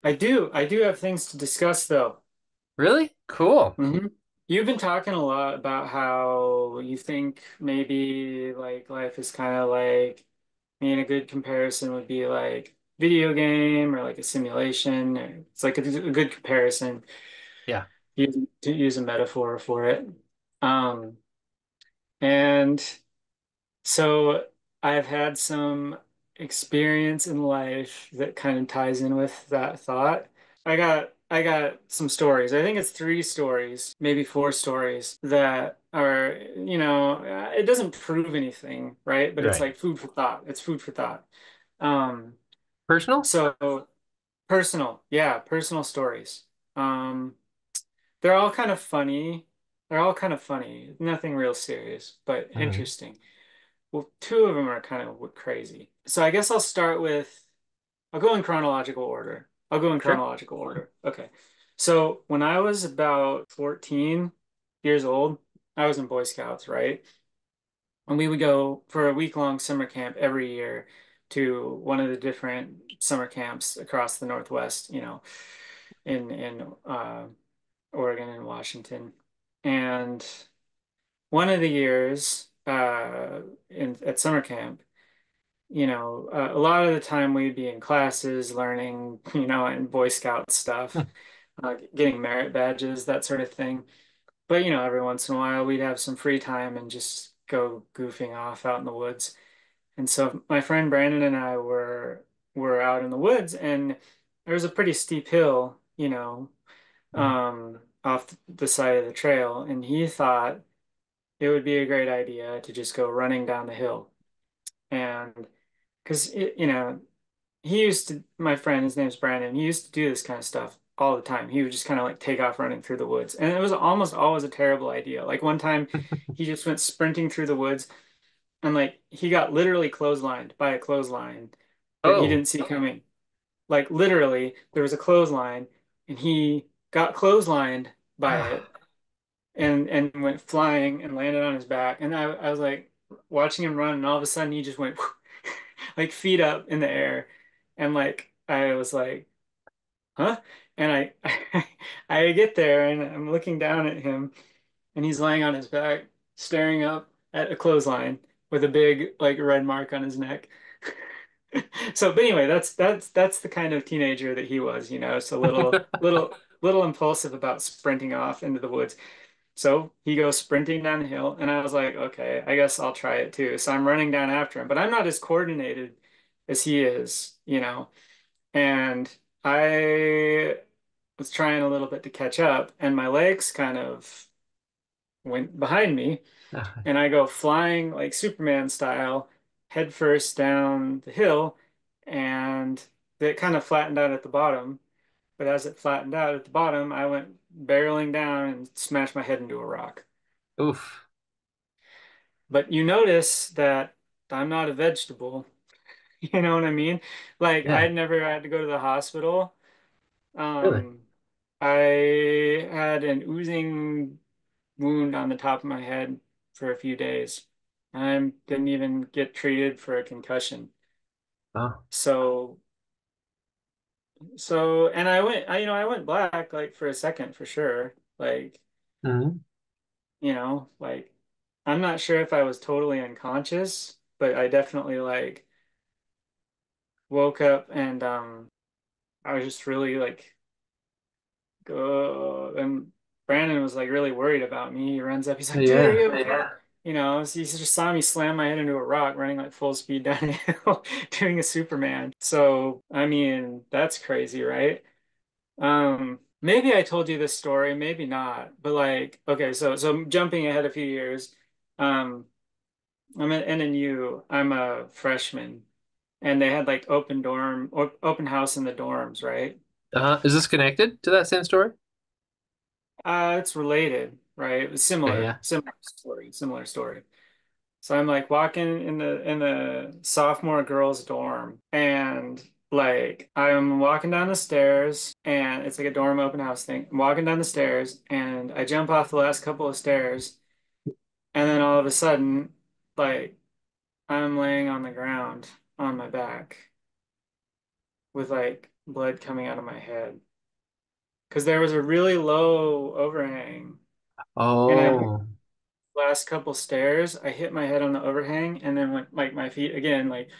I do have things to discuss though. Really? Cool. hmm You've been talking a lot about how you think maybe like life is kind of like, I mean, a good comparison would be like video game or like a simulation. It's like a good comparison Yeah. to use a metaphor for it. Um, and so I've had some experience in life that kind of ties in with that thought. I got some stories. I think it's three stories, maybe four stories that are, it doesn't prove anything, right? But it's Right. like food for thought. It's food for thought. Um, Personal? so personal, yeah, personal stories. Um, they're all kind of funny. They're all kind of funny. Nothing real serious, but Mhm. interesting. Well, two of them are kind of crazy. So I guess I'll go in chronological order. I'll go in Sure. chronological order. Okay. So when I was about 14 years old, I was in Boy Scouts, right? And we would go for a week-long summer camp every year to one of the different summer camps across the Northwest, in Oregon and Washington. And one of the years in at summer camp, a lot of the time we'd be in classes learning, and Boy Scout stuff, getting merit badges, that sort of thing. But, every once in a while we'd have some free time and just go goofing off out in the woods. And so my friend Brandon and I were out in the woods, and there was a pretty steep hill, Mhm. off the side of the trail, and he thought it would be a great idea to just go running down the hill. And because my friend, his name's Brandon, he used to do this kind of stuff all the time. He would just kind of like take off running through the woods. And it was almost always a terrible idea. Like one time he just went sprinting through the woods and like he got literally clotheslined by a clothesline that he Oh. didn't see coming. Like literally there was a clothesline and he got clotheslined by it and went flying and landed on his back. And I was like watching him run, and all of a sudden he just went like feet up in the air. And like I was like, huh? And I get there and I'm looking down at him, and he's laying on his back, staring up at a clothesline with a big like red mark on his neck. So, but anyway, that's the kind of teenager that he was, so little impulsive about sprinting off into the woods. So he goes sprinting down the hill, and I was like, okay, I guess I'll try it too. So I'm running down after him, but I'm not as coordinated as he is, and I was trying a little bit to catch up, and my legs kind of went behind me, and I go flying like Superman style, head first down the hill, and it kind of flattened out at the bottom. But as it flattened out at the bottom, I went barreling down and smashed my head into a rock. Oof. But you notice that I'm not a vegetable. You know what I mean? Like Yeah. I never had to go to the hospital. Really? Um, I had an oozing wound on the top of my head for a few days. I didn't even get treated for a concussion. Oh. So, and I went black like for a second for sure. Like, Mhm. like I'm not sure if I was totally unconscious, but I definitely like woke up and I was just really like and Brandon was like really worried about me. He runs up, he's like, dude, are Yeah. you okay? Yeah. He just saw me slam my head into a rock running like full speed down a hill doing a Superman. So I mean that's crazy, right? Maybe I told you this story, maybe not, but like okay, so jumping ahead a few years, um I'm at NNU, I'm a freshman, and they had like open house in the dorms, right? Is this connected to that same story? It's related, right? It was Okay, yeah. similar story. So I'm like walking in the sophomore girls' dorm, and like I'm walking down the stairs, and it's like a dorm open house thing. I'm walking down the stairs, and I jump off the last couple of stairs, and then all of a sudden, like I'm laying on the ground on my back with like blood coming out of my head because there was a really low overhang, and I went Oh, last couple stairs. I hit my head on the overhang, and then went like my feet again. Like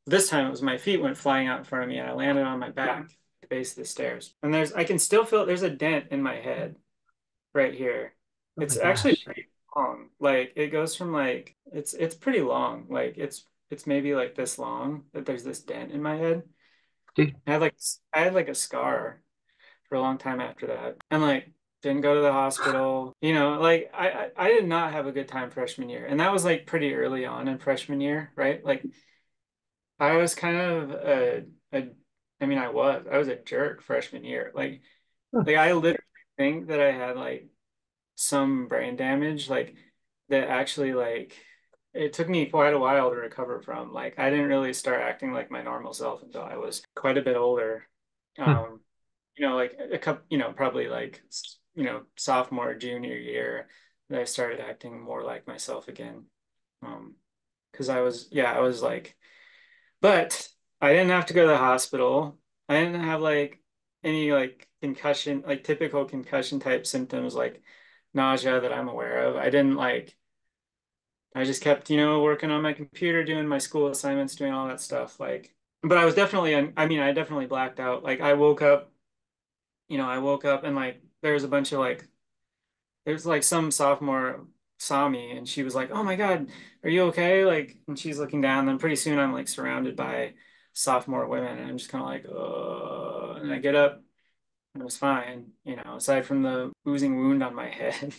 this time, it was my feet went flying out in front of me, and I landed on my back at the base of the stairs. And I can still feel there's a dent in my head right here. oh my It's actually gosh. pretty long. Like it goes from like it's pretty long. Like it's maybe like this long that there's this dent in my head. Dude. I had like a scar for a long time after that. And like didn't go to the hospital. You know, like I did not have a good time freshman year. And that was like pretty early on in freshman year, right? Like I was kind of a I mean I was a jerk freshman year. Like I literally think that I had like some brain damage like that actually like it took me quite a while to recover from. Like I didn't really start acting like my normal self until I was quite a bit older. Hmm. Um, like a couple, probably like sophomore, junior year that I started acting more like myself again. Because I was like, but I didn't have to go to the hospital. I didn't have like any like concussion, like typical concussion type symptoms like nausea that I'm aware of. I just kept, working on my computer, doing my school assignments, doing all that stuff. Like, but I was definitely, I mean, I definitely blacked out. Like I woke up and like there was a bunch of like there's like some sophomore saw me and she was like, "Oh my God, are you okay?" Like, and she's looking down. Then pretty soon I'm like surrounded by sophomore women, and I'm just kind of like, "Oh," and I get up and it was fine, aside from the oozing wound on my head.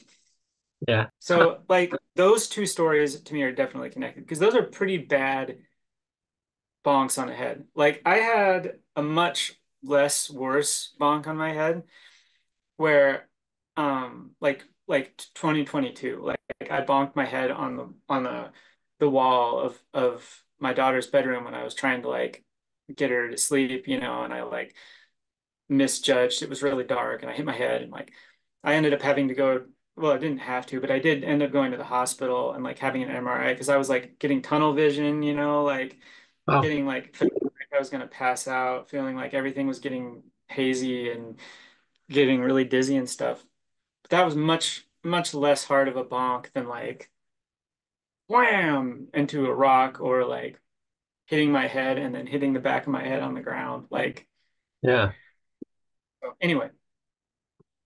Yeah. So like those two stories to me are definitely connected because those are pretty bad bonks on the head. Like I had a much less worse bonk on my head where like 2022 like I bonked my head on the wall of my daughter's bedroom when I was trying to like get her to sleep, and I like misjudged. It was really dark and I hit my head and like I ended up having to go, well, I didn't have to, but I did end up going to the hospital and like having an MRI because I was like getting tunnel vision, like Oh, getting like I was gonna pass out, feeling like everything was getting hazy and getting really dizzy and stuff. But that was much, much less hard of a bonk than like wham into a rock or like hitting my head and then hitting the back of my head on the ground. Like, yeah. anyway,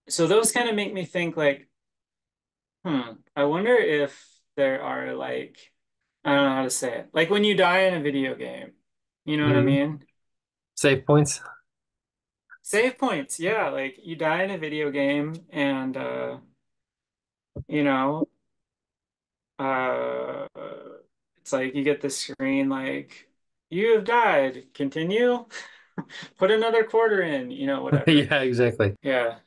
so those kind of make me think like, I wonder if there are like, I don't know how to say it. Like when you die in a video game, you know what I Hmm. mean? Save points. Save points, yeah. Like you die in a video game and you know, uh, it's like you get the screen like you have died. Continue. Put another quarter in, whatever. Yeah, exactly. Yeah.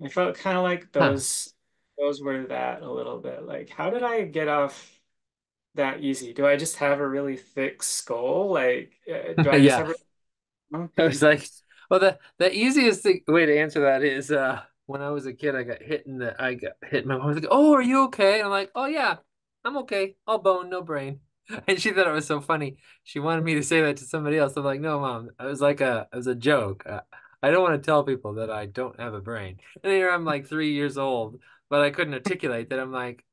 I felt kind of like Huh. those were that a little bit. Like, how did I get off that easy? Do I just have a really thick skull? Like, do I just Yeah. have a I was like, well, the easiest way to answer that is when I was a kid, I got hit. My mom was like, "Oh, are you okay?" And I'm like, "Oh yeah, I'm okay. All bone, no brain." And she thought it was so funny. She wanted me to say that to somebody else. I'm like, "No, mom, it was a joke. I don't want to tell people that I don't have a brain." And here I'm like 3 years old, but I couldn't articulate that. I'm like,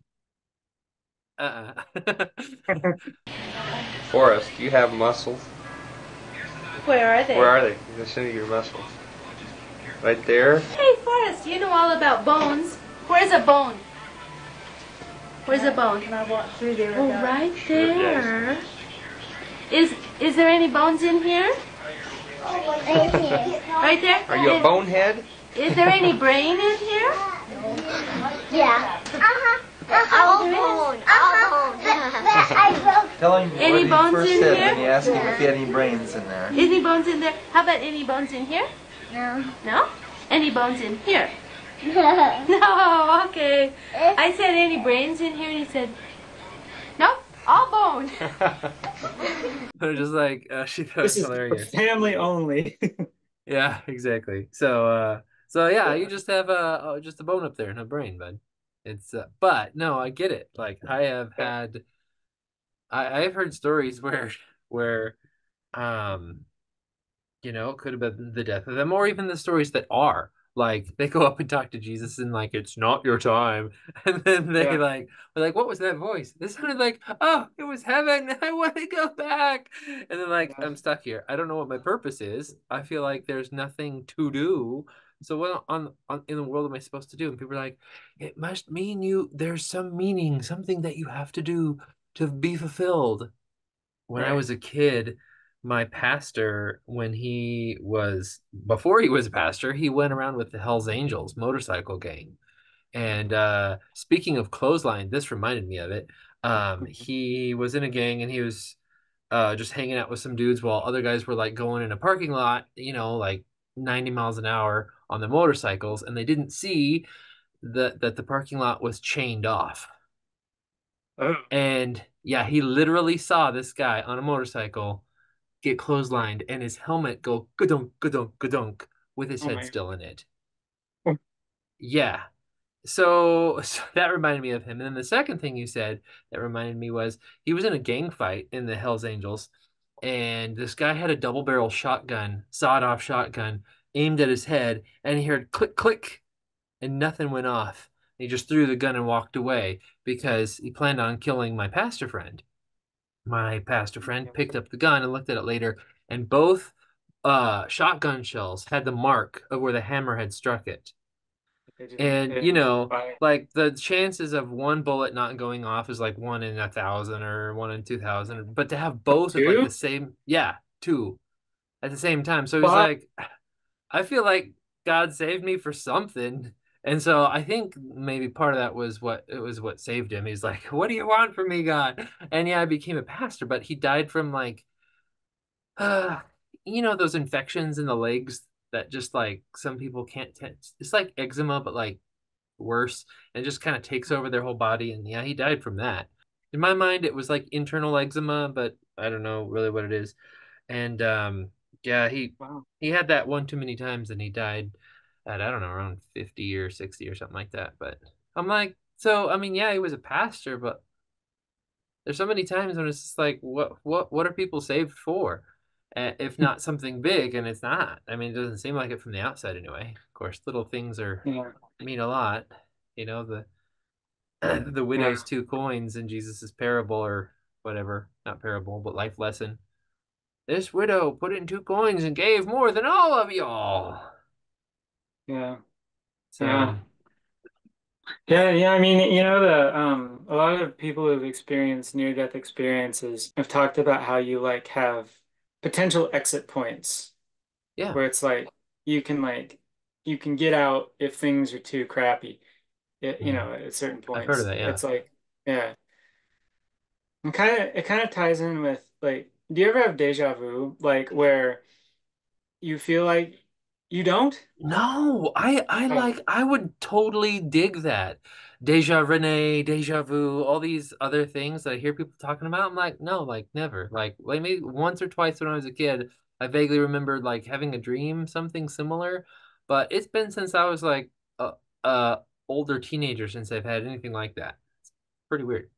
uh-uh. Forrest, you have muscles. Where are they? Where are they? I'm gonna show you your muscles. Right there. Hey, Forrest, you know all about bones. Where's a bone? Where's a bone? Can I walk through there? Oh, right there. Yes. Is there any bones in here? Right there? Are you a bonehead? Is there any brain in here? Yeah. All bone. All bone. Tell him Any what he bones first in said here? when you asked him if he had any brains in there. Any bones in there? How about any bones in here? No. No? Any bones in here? No, okay. I said any brains in here and he said, no, all bone. They're just like, she thought it This was is for hilarious. family only. Yeah, exactly. So yeah, you Yeah. just have just a bone up there, no brain, bud. But no, I get it. Like Yeah. I've heard stories where, um, You know, it could have been the death of them, or even the stories that are. Like they go up and talk to Jesus and like it's not your time. And then they Yeah. like they're like, what was that voice? This sounded like, oh, it was heaven. I want to go back. And then like Yeah. I'm stuck here. I don't know what my purpose is. I feel like there's nothing to do. So what on in the world am I supposed to do? And people are like, it must mean you there's some meaning, something that you have to do to be fulfilled. When I Right. was a kid, my pastor, when he was before he was a pastor, he went around with the Hells Angels motorcycle gang. And speaking of clothesline, this reminded me of it. Mhm. He was in a gang and he was just hanging out with some dudes while other guys were like going in a parking lot, you know, like 90 miles an hour on the motorcycles, and they didn't see that the parking lot was chained off. Oh. And yeah, he literally saw this guy on a motorcycle get clotheslined and his helmet go gadunk, gadunk, gadunk with his Oh head my. still in it. Oh, Yeah. So that reminded me of him. And then the second thing you said that reminded me was he was in a gang fight in the Hells Angels, and this guy had a double barrel shotgun, sawed off shotgun, aimed at his head, and he heard click, click, and nothing went off. He just threw the gun and walked away because he planned on killing my pastor friend. My pastor friend picked up the gun and looked at it later, and both shotgun shells had the mark of where the hammer had struck it. they And you didn't know, buy like the chances of one bullet not going off is like 1 in 1,000 or 1 in 2,000. But to have both at like two? the same, yeah, two at the same time. So he's But like, I feel like God saved me for something. And so I think maybe part of that was what saved him. He's like, what do you want from me, God? And yeah, I became a pastor, but he died from like uh, you know, those infections in the legs that just like some people can't it's like eczema, but like worse, and it just kind of takes over their whole body. And yeah, he died from that. In my mind, it was like internal eczema, but I don't know really what it is. And yeah, wow. he had that one too many times, and he died at I don't know around 50 or 60 or something like that. But I'm like, so I mean, yeah, he was a pastor, but there's so many times when it's just like, what are people saved for? If not something big, and it's not. I mean, it doesn't seem like it from the outside anyway. Of course, little things are Yeah. mean a lot. You know, the the Yeah. widow's 2 coins in Jesus's parable or whatever, not parable, but life lesson. This widow put in 2 coins and gave more than all of y'all. Yeah. So Yeah. Yeah, yeah. I mean, the a lot of people who've experienced near-death experiences have talked about how you like have potential exit points yeah, where it's like you can get out if things are too crappy. mm, At certain I've heard of points. that. Yeah. It's like, yeah. And it kind of ties in with like, do you ever have deja vu? Like where you feel like you don't? No, I Oh, like I would totally dig that. Deja Rene, deja vu, all these other things that I hear people talking about. I'm like, no, like never. Like maybe once or twice when I was a kid, I vaguely remembered like having a dream, something similar, but it's been since I was like a older teenager since I've had anything like that. It's pretty weird.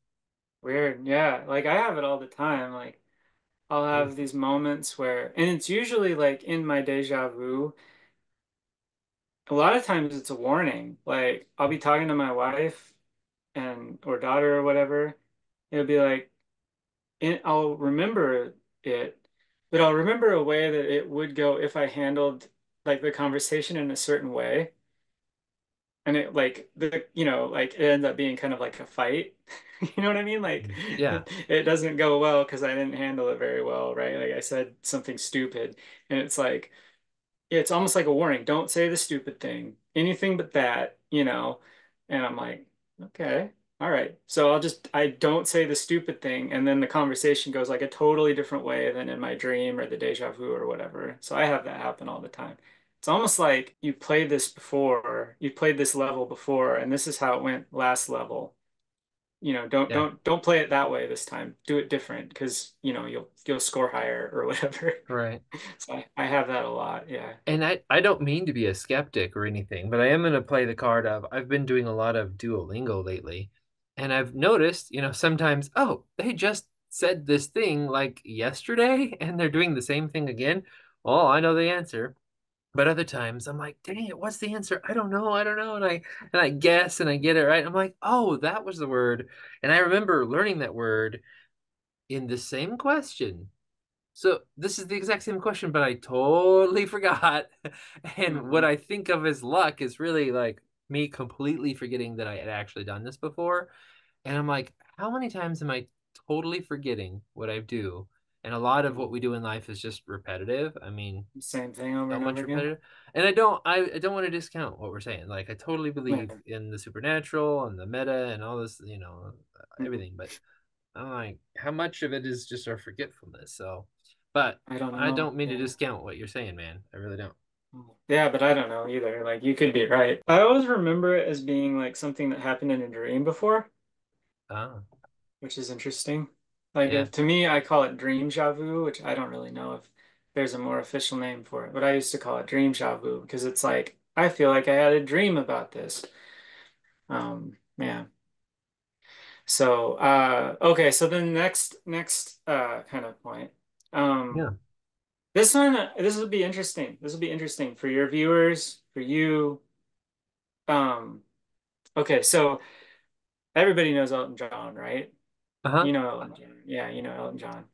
weird. Yeah. Like I have it all the time. Like I'll Ooh. have these moments where, and it's usually like in my deja vu, a lot of times it's a warning. Like I'll be talking to my wife and or daughter or whatever. It'll be like, I'll remember it, but I'll remember a way that it would go if I handled like the conversation in a certain way. And it like like it ends up being kind of like a fight. You know what I mean? Like Yeah, it doesn't go well because I didn't handle it very well, right? Like I said something stupid, and it's like it's almost like a warning. Don't say the stupid thing. Anything but that. And I'm like, okay, all right. So I don't say the stupid thing, and then the conversation goes like a totally different way than in my dream or the deja vu or whatever. So I have that happen all the time. It's almost like you played this level before, and this is how it went last level. Don't yeah, don't play it that way this time. Do it different because you'll score higher or whatever. right. So I have that a lot. Yeah. And I don't mean to be a skeptic or anything, but I am going to play the card of I've been doing a lot of Duolingo lately, and I've noticed, sometimes, oh, they just said this thing like yesterday and they're doing the same thing again. oh, I know the answer. But other times I'm like, dang it, what's the answer? I don't know. And I guess and I get it right. I'm like, oh, that was the word. And I remember learning that word in the same question. So this is the exact same question, but I totally forgot. And what Hmm. I think of as luck is really like me completely forgetting that I had actually done this before. And I'm like, how many times am I totally forgetting what I do? And a lot of what we do in life is just repetitive. I mean, Same thing over so and over much again. repetitive. And I don't want to discount what we're saying. Like I totally believe Yeah. in the supernatural and the meta and all this, Mhm. everything. But I'm like, how much of it is just our forgetfulness? So, but I don't I know. don't mean to Yeah. discount what you're saying, man. I really don't. Yeah, but I don't know either. Like you could be right. I always remember it as being like something that happened in a dream before, Ah, which is interesting. Like yeah. to me, I call it dream vu, which I don't really know if there's a more official name for it, but I used to call it dream vu because it's like I feel like I had a dream about this. Yeah. So okay, so then next kind of point. Um Yeah. this one this will be interesting. This will be interesting for your viewers, for you. Um okay, so everybody knows Elton John, right? Uh-huh. You know Elton John. Yeah, you know Elton John.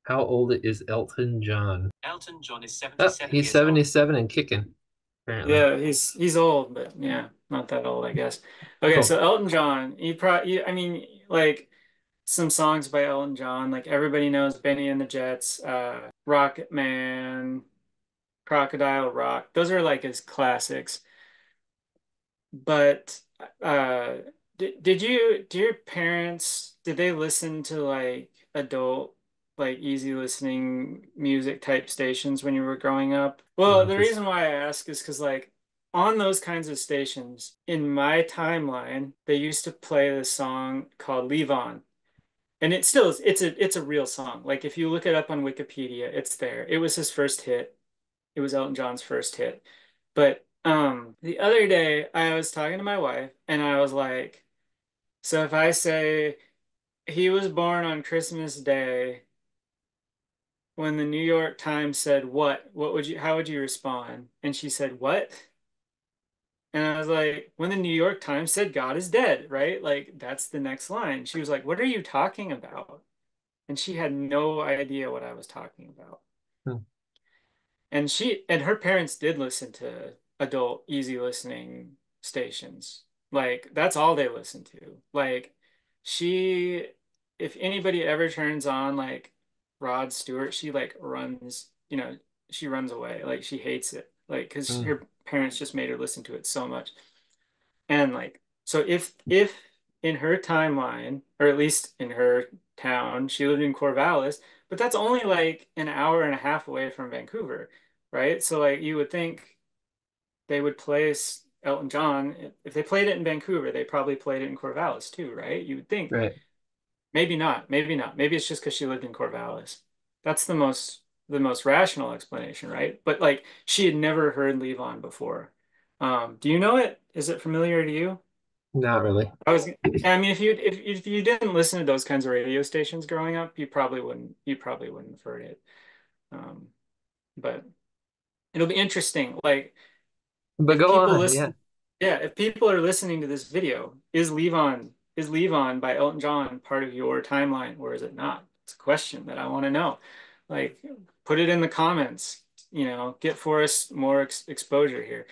How old is Elton John? Elton John is Oh, 77 he's years old. 77 and kicking, apparently. Yeah, he's old, but yeah, not that old, I guess. Okay, Cool. so Elton John, I mean, like some songs by Elton John, like everybody knows Benny and the Jets, Rocket Man, Crocodile Rock. Those are like his classics. But uh did your parents did they listen to like adult like easy listening music type stations when you were growing up? Well, No, the because reason why I ask is because like on those kinds of stations in my timeline, they used to play this song called Levon. And it still is, it's a real song. Like if you look it up on Wikipedia, it's there. It was his first hit. It was Elton John's first hit. But the other day I was talking to my wife and I was like, so if I say he was born on Christmas Day when the New York Times said what would you how would you respond? And she said, "What?" And I was like, when the New York Times said God is dead, right? Like that's the next line. She was like, "What are you talking about?" And she had no idea what I was talking about. And her parents did listen to adult easy listening stations. Like that's all they listened to. Like she if anybody ever turns on like Rod Stewart, she like runs, she runs away. Like she hates it. Like because her parents just made her listen to it so much. And like, so if in her timeline, or at least in her town, she lived in Corvallis, but that's only like an hour and a half away from Vancouver, right? So like you would think they would place Elton John. If they played it in Vancouver, they probably played it in Corvallis too, right? You would think. right. Maybe not, maybe not. Maybe it's just because she lived in Corvallis. That's the most rational explanation, right? But like she had never heard Levon before. Do you know it? Is it familiar to you? Not really. I mean, if you didn't listen to those kinds of radio stations growing up, you probably wouldn't have heard it. Um, but it'll be interesting. Like But if go people on. Yeah. listen, yeah, if people are listening to this video, is Levon by Elton John part of your timeline or is it not? It's a question that I want to know. Like, put it in the comments. Get Forrest more exposure here.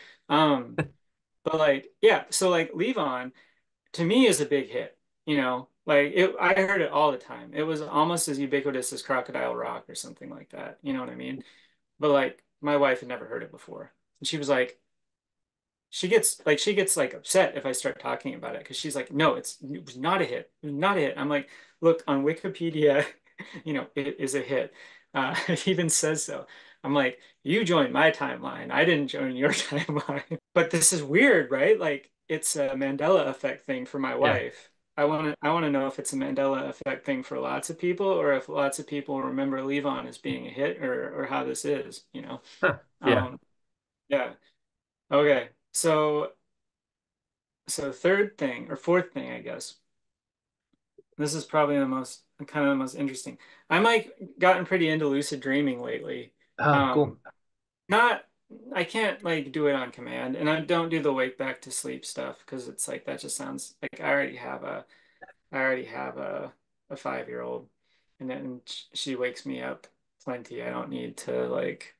But like, yeah, so like Levon to me is a big hit. Like I heard it all the time. It was almost as ubiquitous as Crocodile Rock or something like that. You know what I mean? But like my wife had never heard it before. And she was like, she gets like upset if I start talking about it because she's like, no, it was not a hit. It was not a hit. I'm like, look, on Wikipedia, it is a hit. It even says so. I'm like, you joined my timeline. I didn't join your timeline. But this is weird, right? Like it's a Mandela effect thing for my Yeah. wife. I want to know if it's a Mandela effect thing for lots of people or if lots of people remember Levon as being a hit or how this is. Huh. Yeah. Um, yeah. Okay. So third thing or fourth thing, I guess. This is probably the most interesting. I'm like gotten pretty into lucid dreaming lately. Oh, cool. Not, I can't like do it on command, and I don't do the wake back to sleep stuff because it's like that just sounds like I already have a 5-year-old, and then she wakes me up plenty. I don't need to like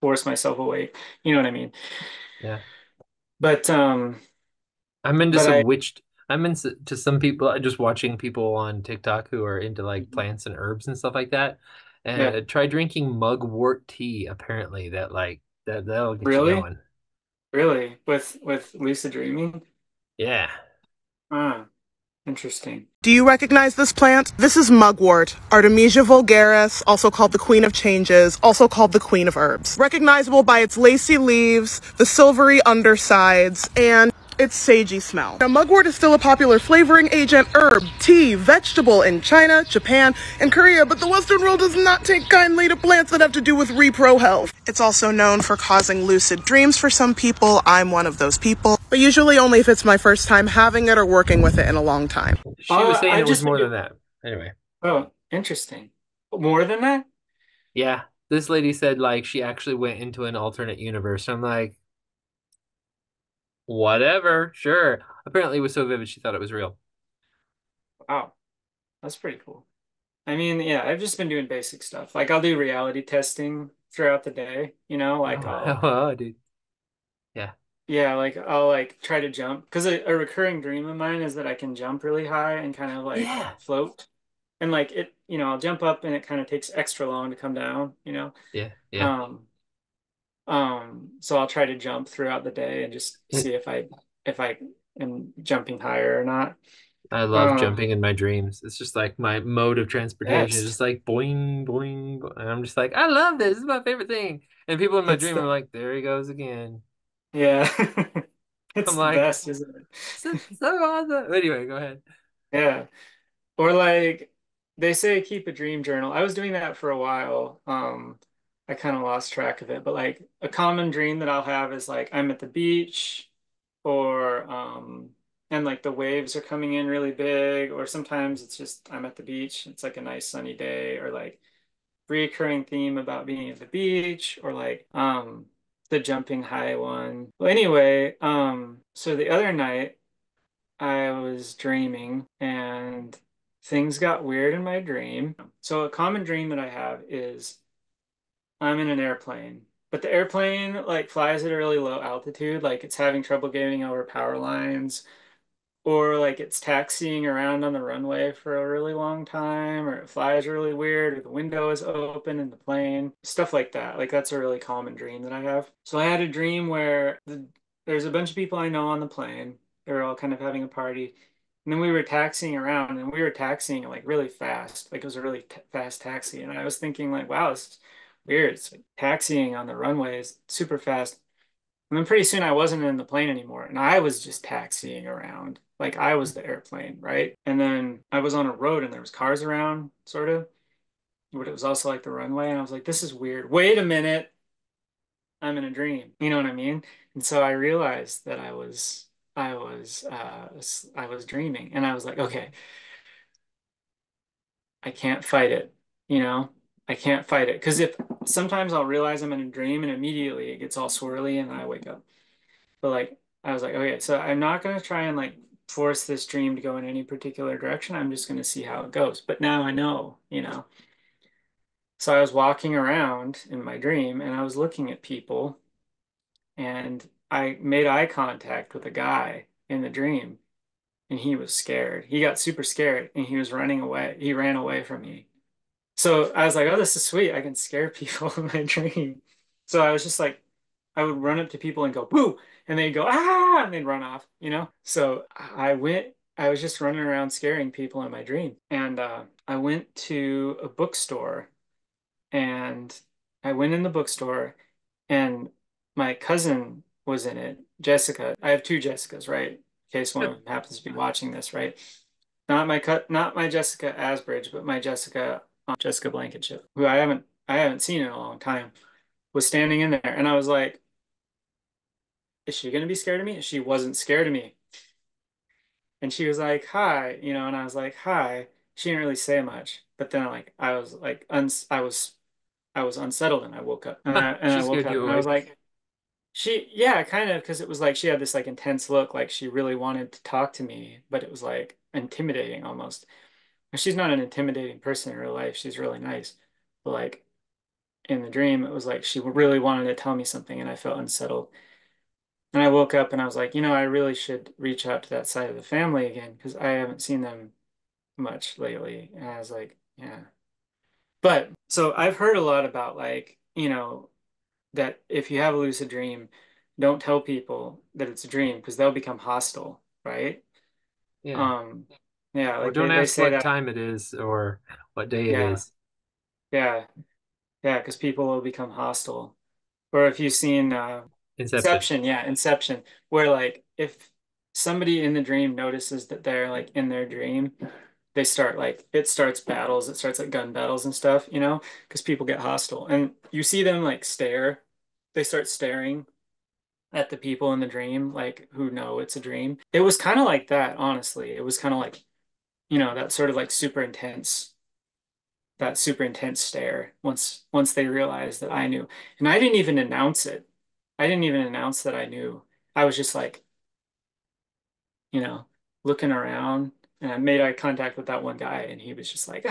force myself awake. You know what I mean? Yeah. But I'm into but some I witched. I'm into to some people just watching people on TikTok who are into like plants and herbs and stuff like that. yeah, And try drinking mugwort tea. Apparently, that'll get you really, going. really with lucid dreaming. Yeah. Ah, interesting. Do you recognize this plant? This is mugwort, Artemisia vulgaris, also called the queen of changes, also called the queen of herbs. Recognizable by its lacy leaves, the silvery undersides, and its sagey smell. Now, mugwort is still a popular flavoring agent, herb, tea, vegetable in China, Japan, and Korea, but the Western world does not take kindly to plants that have to do with repro health. It's also known for causing lucid dreams for some people. I'm one of those people, but usually only if it's my first time having it or working with it in a long time. She was saying I've it was just been more than that. Anyway. oh, interesting. More than that? Yeah. This lady said like she actually went into an alternate universe. I'm like, whatever, sure. Apparently it was so vivid she thought it was real. Wow, that's pretty cool. I mean, yeah, I've just been doing basic stuff. Like I'll do reality testing throughout the day, like Oh, I'll oh, dude. Yeah. yeah, like I'll like try to jump because a recurring dream of mine is that I can jump really high and kind of like Yeah. float. And like I'll jump up and it kind of takes extra long to come down. Yeah. Yeah. Um so I'll try to jump throughout the day and just It, see if I am jumping higher or not. I love Um jumping in my dreams. It's just like my mode of transportation. It's Best. just like boing, boing, and I'm just like, I love this. This is my favorite thing. And people in my It's dream are the like, there he goes again. yeah. I'm It's the like, best, isn't it? so awesome. Anyway, go ahead. Yeah. Or like they say keep a dream journal. I was doing that for a while. I kind of lost track of it, but like a common dream that I'll have is like I'm at the beach or and like the waves are coming in really big, or sometimes it's just I'm at the beach. It's like a nice sunny day, or like reoccurring theme about being at the beach, or like the jumping high one. Well, anyway, so the other night I was dreaming and things got weird in my dream. So a common dream that I have is I'm in an airplane, but the airplane like flies at a really low altitude, like it's having trouble getting over power lines, or like it's taxiing around on the runway for a really long time, or it flies really weird, or the window is open in the plane, stuff like that. Like that's a really common dream that I have. So I had a dream where there's a bunch of people I know on the plane. They're all kind of having a party. And then we were taxiing around and we were taxiing like really fast. Like it was a really t fast taxi. And I was thinking like, wow, this is weird. It's like taxiing on the runway is super fast. And then pretty soon I wasn't in the plane anymore and I was just taxiing around. Like I was the airplane, right? And then I was on a road and there was cars around, sort of, but it was also like the runway. And I was like, this is weird. Wait a minute. I'm in a dream. You know what I mean? And so I realized that I was dreaming and I was like, okay, I can't fight it, you know? I can't fight it. Because if sometimes I'll realize I'm in a dream and immediately it gets all swirly and I wake up. But like I was like, okay, so I'm not gonna try and like force this dream to go in any particular direction. I'm just gonna see how it goes. But now I know. So I was walking around in my dream and I was looking at people and I made eye contact with a guy in the dream and he was scared. He got super scared and he was running away. He ran away from me. So I was like, oh, this is sweet. I can scare people in my dream. So I was just like, I would run up to people and go, boo, and they'd go, ah, and they'd run off. So I was just running around scaring people in my dream. And I went to a bookstore and I went in the bookstore and my cousin was in it, Jessica. I have two Jessicas, right? In case one of them happens to be watching this, right? Not my Jessica Asbridge, but my Jessica Blankenship, who I haven't seen in a long time, was standing in there, and I was like, "Is she gonna be scared of me?" And she wasn't scared of me, and she was like, "Hi," and I was like, "Hi." She didn't really say much, but then like I was I was unsettled and I woke up and She I woke scared up you and I was awake. like, yeah, kind of, because it was like she had this like intense look, like she really wanted to talk to me, but it was like intimidating almost. And she's not an intimidating person in real life. She's really nice. But like in the dream, it was like she really wanted to tell me something and I felt unsettled. And I woke up and I was like, I really should reach out to that side of the family again because I haven't seen them much lately. And I was like, yeah. But so I've heard a lot about like, that if you have a lucid dream, don't tell people that it's a dream because they'll become hostile, right? Yeah. Um, yeah, Or like don't they ask say what that, time it is or what day it yeah, is. yeah, yeah, because people will become hostile. Or if you've seen Inception. Inception, yeah, Inception, where like if somebody in the dream notices that they're like in their dream, they start like it starts battles, it starts like gun battles and stuff, because people get hostile. And you see them like stare, they start staring at the people in the dream, like who know it's a dream. It was kind of like that, honestly. It was kind of like, that sort of like that super intense stare once they realized that I knew. And I didn't even announce it. I didn't even announce that I knew. I was just like, you know, looking around and I made eye contact with that one guy and he was just like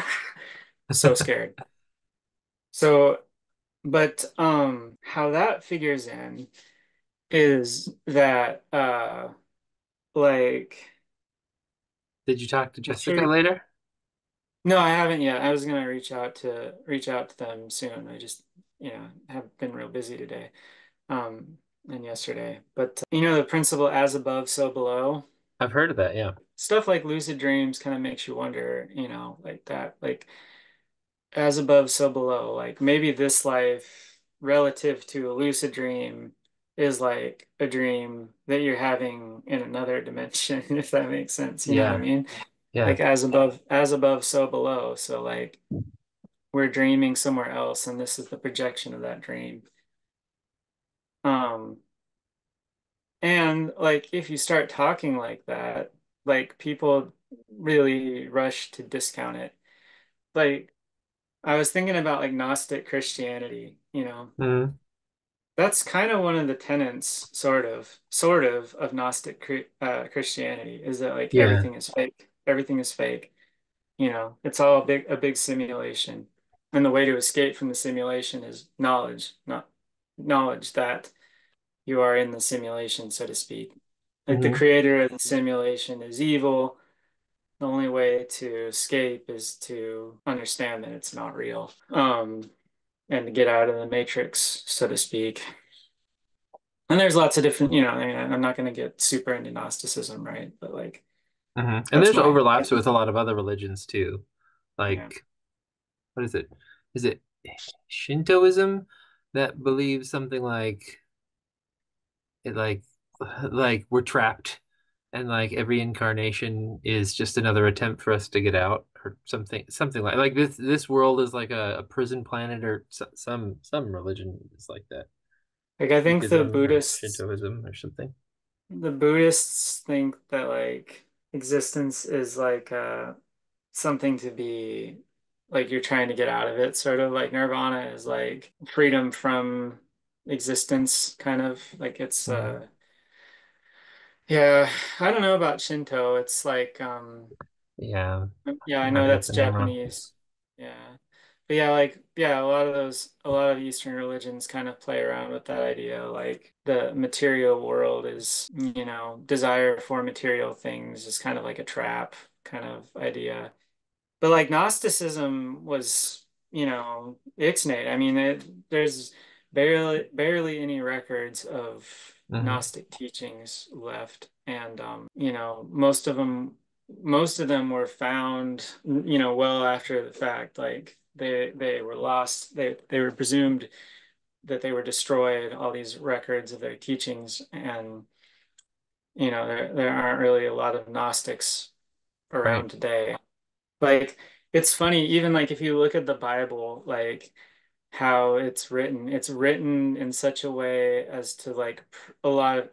so scared. So, but how that figures in is that like Did you talk to I'm Jessica sure. later? No, I haven't yet. I was gonna reach out to them soon. I just, have been real busy today, and yesterday. But the principle as above, so below. I've heard of that, yeah. Stuff like lucid dreams kind of makes you wonder, like that, like as above, so below. Like maybe this life relative to a lucid dream is like a dream that you're having in another dimension, if that makes sense. You know what I Yeah. mean? Yeah. Like as above, so below. So like we're dreaming somewhere else, and this is the projection of that dream. Um, and like if you start talking like that, like people really rush to discount it. Like I was thinking about like Gnostic Christianity. Mhm. That's kind of one of the tenets, sort of Gnostic Christianity, is that like Yeah. everything is fake. Everything is fake. It's all a big simulation. And the way to escape from the simulation is knowledge, not knowledge that you are in the simulation, so to speak. Like the Hmm. creator of the simulation is evil. The only way to escape is to understand that it's not real. And to get out of the matrix, so to speak. And there's lots of different, I mean, I'm not going to get super into Gnosticism, right? But like, Hmm. And that's there's my, overlaps with a lot of other religions too. yeah. Like, what is it? Is it Shintoism that believes something like it like we're trapped and like every incarnation is just another attempt for us to get out or something like this world is like a prison planet or some religion is like that. Like, I think Buddhism or Shintoism or something. The Buddhists think that like existence is like something to be like you're trying to get out of it, sort of like nirvana is like freedom from existence, kind of like it's Mhm. yeah, I don't know about Shinto. It's like Yeah, yeah, I I might know have got that's the name wrong. Japanese. Yeah. But yeah, like yeah, a lot of Eastern religions kind of play around with that idea. Like the material world is, desire for material things is kind of like a trap kind of idea. But like Gnosticism was, ixnay. I mean, there's barely any records of Hmm. Gnostic teachings left, and most of them were found, well after the fact. Like they were lost. They were presumed that they were destroyed. All these records of their teachings, and there aren't really a lot of Gnostics Right. around today. Like it's funny, even like if you look at the Bible, like how it's written in such a way as to like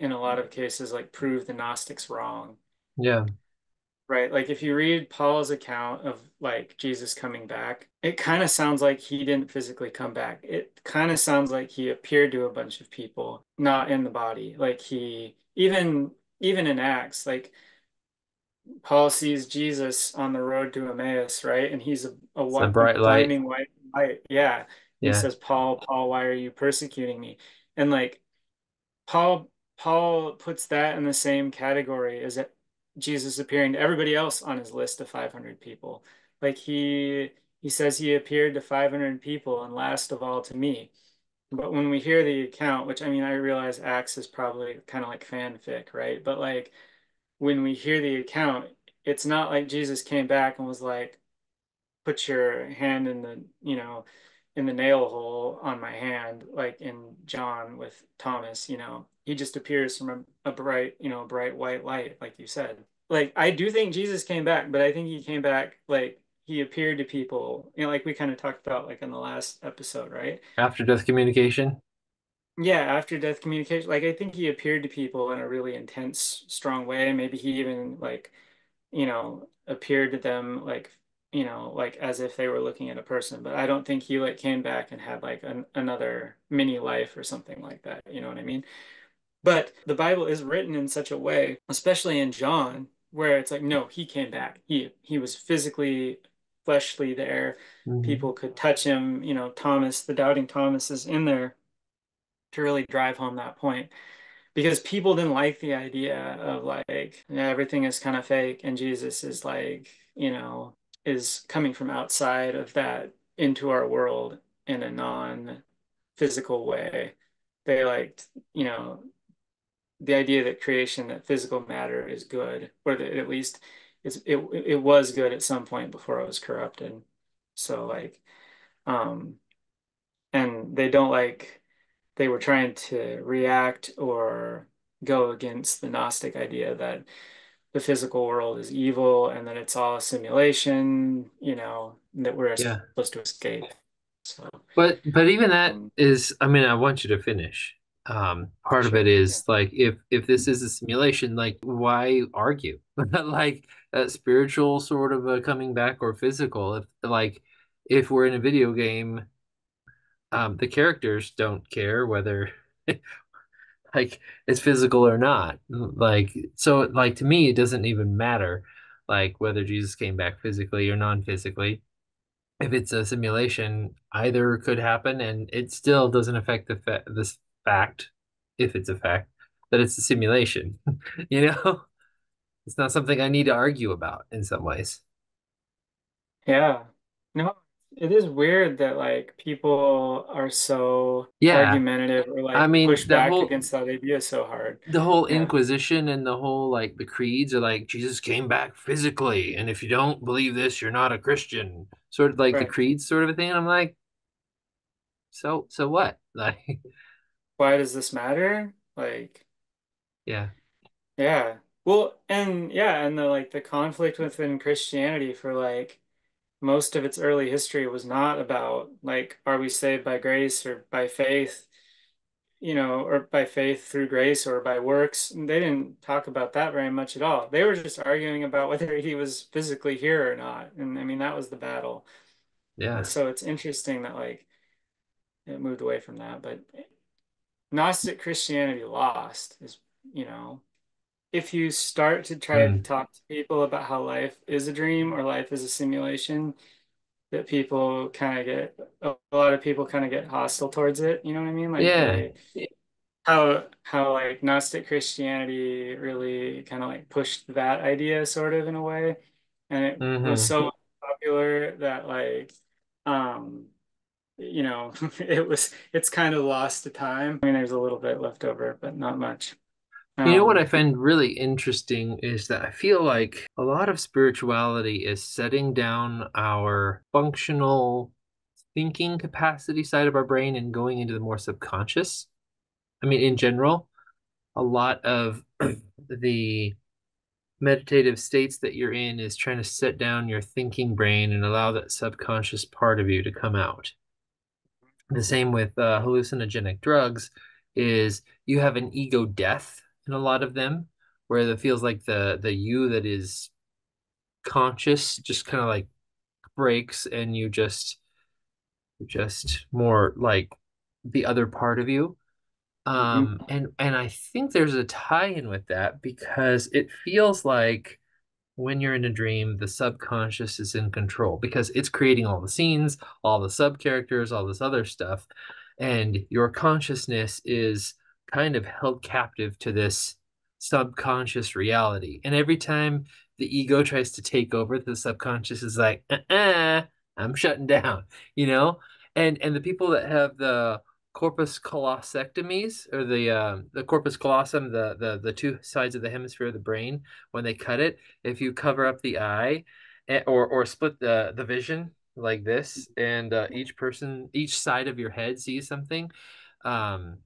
in a lot of cases like prove the Gnostics wrong. Yeah. right? Like if you read Paul's account of like Jesus coming back, it kind of sounds like he didn't physically come back. It kind of sounds like he appeared to a bunch of people, not in the body. Like he even in Acts, like Paul sees Jesus on the road to Emmaus, right? And he's It's a a bright light. blinding white light. Yeah. And he Yeah. says, Paul, Paul, why are you persecuting me? And like Paul Paul puts that in the same category as Jesus appearing to everybody else on his list of 500 people. Like he says he appeared to 500 people and last of all to me. But when we hear the account, which I mean, I realize Acts is probably kind of like fanfic, right? But like when we hear the account, it's not like Jesus came back and was like, put your hand in the, in the nail hole on my hand, like in John with Thomas, he just appears from a bright, a bright white light, like you said. Like, I do think Jesus came back, but I think he came back like he appeared to people, like we kind of talked about like in the last episode, right? After death communication. Yeah, after death communication, like I think he appeared to people in a really intense, strong way. Maybe he even like appeared to them like, like as if they were looking at a person. But I don't think he like came back and had like another mini life or something like that. You know what I mean? But the Bible is written in such a way, especially in John, where it's like, no, he came back. He was physically, fleshly there. Hmm. People could touch him. Thomas, the doubting Thomas is in there to really drive home that point because people didn't like the idea of like yeah, everything is kind of fake and Jesus is like, is coming from outside of that into our world in a non-physical way. They liked, the idea that creation, that physical matter is good, or that at least it was good at some point before it was corrupted. So like, um, and they don't like they were trying to react or go against the Gnostic idea that the physical world is evil and that it's all a simulation, that we're Yeah. supposed to escape. So, But even that um, is, I mean, I want you to finish. Part of it sure. Yeah. is like if this is a simulation, like why argue? Like that spiritual sort of coming back or physical. If we're in a video game, the characters don't care whether like it's physical or not. Like so like to me it doesn't even matter like whether Jesus came back physically or non-physically. If it's a simulation, either could happen, and it still doesn't affect this fact, if it's a fact, that it's a simulation. You know, it's not something I need to argue about in some ways. Yeah. No, it is weird that like people are so Yeah, argumentative or I like mean push back against that idea so hard. the whole Yeah. Inquisition and the whole like the creeds are like Jesus came back physically, and if you don't believe this, you're not a Christian. Sort of like the Right. creeds, sort of a thing. And I'm like, so what? Like, Why does this matter? Like, yeah, yeah. Well, and yeah, and the like the conflict within Christianity for like most of its early history was not about like are we saved by grace or by faith, or by faith through grace or by works. And they didn't talk about that very much at all. They were just arguing about whether he was physically here or not. And I mean that was the battle. yeah. So it's interesting that like it moved away from that, but Gnostic Christianity lost is, you know, if you start to try to Mm, talk to people about how life is a dream or life is a simulation, that people kind of get a lot of people kind of get hostile towards it. You know what I mean? Like yeah. they how like Gnostic Christianity really kind of like pushed that idea sort of in a way, and it was Hmm. so popular that like um it's kind of lost to time. I mean, there's a little bit left over, but not much. You know what I Um, find really interesting is that I feel like a lot of spirituality is setting down our functional thinking capacity side of our brain and going into the more subconscious. I mean, in general, a lot of the meditative states that you're in is trying to set down your thinking brain and allow that subconscious part of you to come out. The same with hallucinogenic drugs is you have an ego death in a lot of them, where it feels like the you that is conscious just kind of like breaks and just more like the other part of you. Hmm. And I think there's a tie-in with that because it feels like when you're in a dream, the subconscious is in control because it's creating all the scenes, all the sub characters, all this other stuff. And your consciousness is kind of held captive to this subconscious reality. And every time the ego tries to take over, the subconscious is like, I'm shutting down, you know? And the people that have the corpus callosectomies or the corpus callosum, the two sides of the hemisphere of the brain, when they cut it, if you cover up the eye or split the vision like this, and each side of your head sees something, um,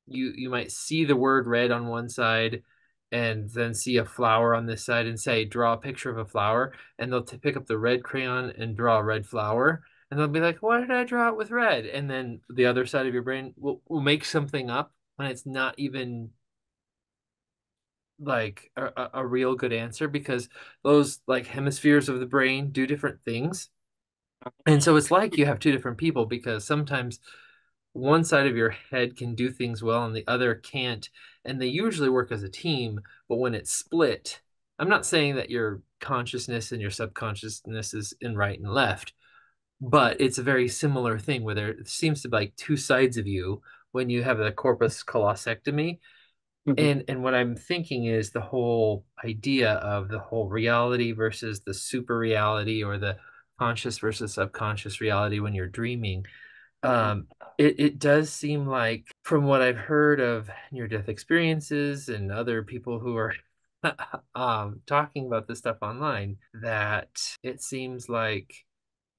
you might see the word red on one side and then see a flower on this side and say draw a picture of a flower, and they'll pick up the red crayon and draw a red flower, and they'll be like, why did I draw it with red? And then the other side of your brain will make something up when it's not even like a real good answer because those like hemispheres of the brain do different things. And so it's like you have two different people because sometimes one side of your head can do things well and the other can't. And they usually work as a team. But when it's split, I'm not saying that your consciousness and your subconsciousness is in right and left, but it's a very similar thing where there seems to be like two sides of you when you have the corpus callosectomy. Hmm. And what I'm thinking is the whole idea of the whole reality versus the super reality or the conscious versus subconscious reality when you're dreaming. Um, it does seem like, from what I've heard of near-death experiences and other people who are talking about this stuff online, that it seems like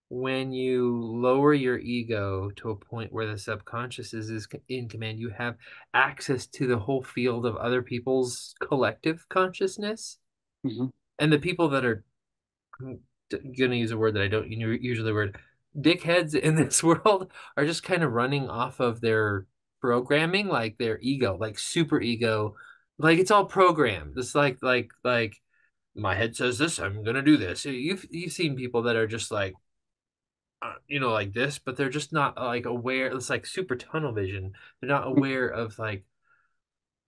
when you lower your ego to a point where the subconscious is in command, you have access to the whole field of other people's collective consciousness. Hmm. And the people that are going to use a word that I don't usually the word dickheads in this world are just kind of running off of their programming, like their ego, like super ego, like it's all programmed. It's like my head says this, I'm gonna do this. You've seen people that are just like like this, but they're just not like aware. It's like super tunnel vision. They're not aware of like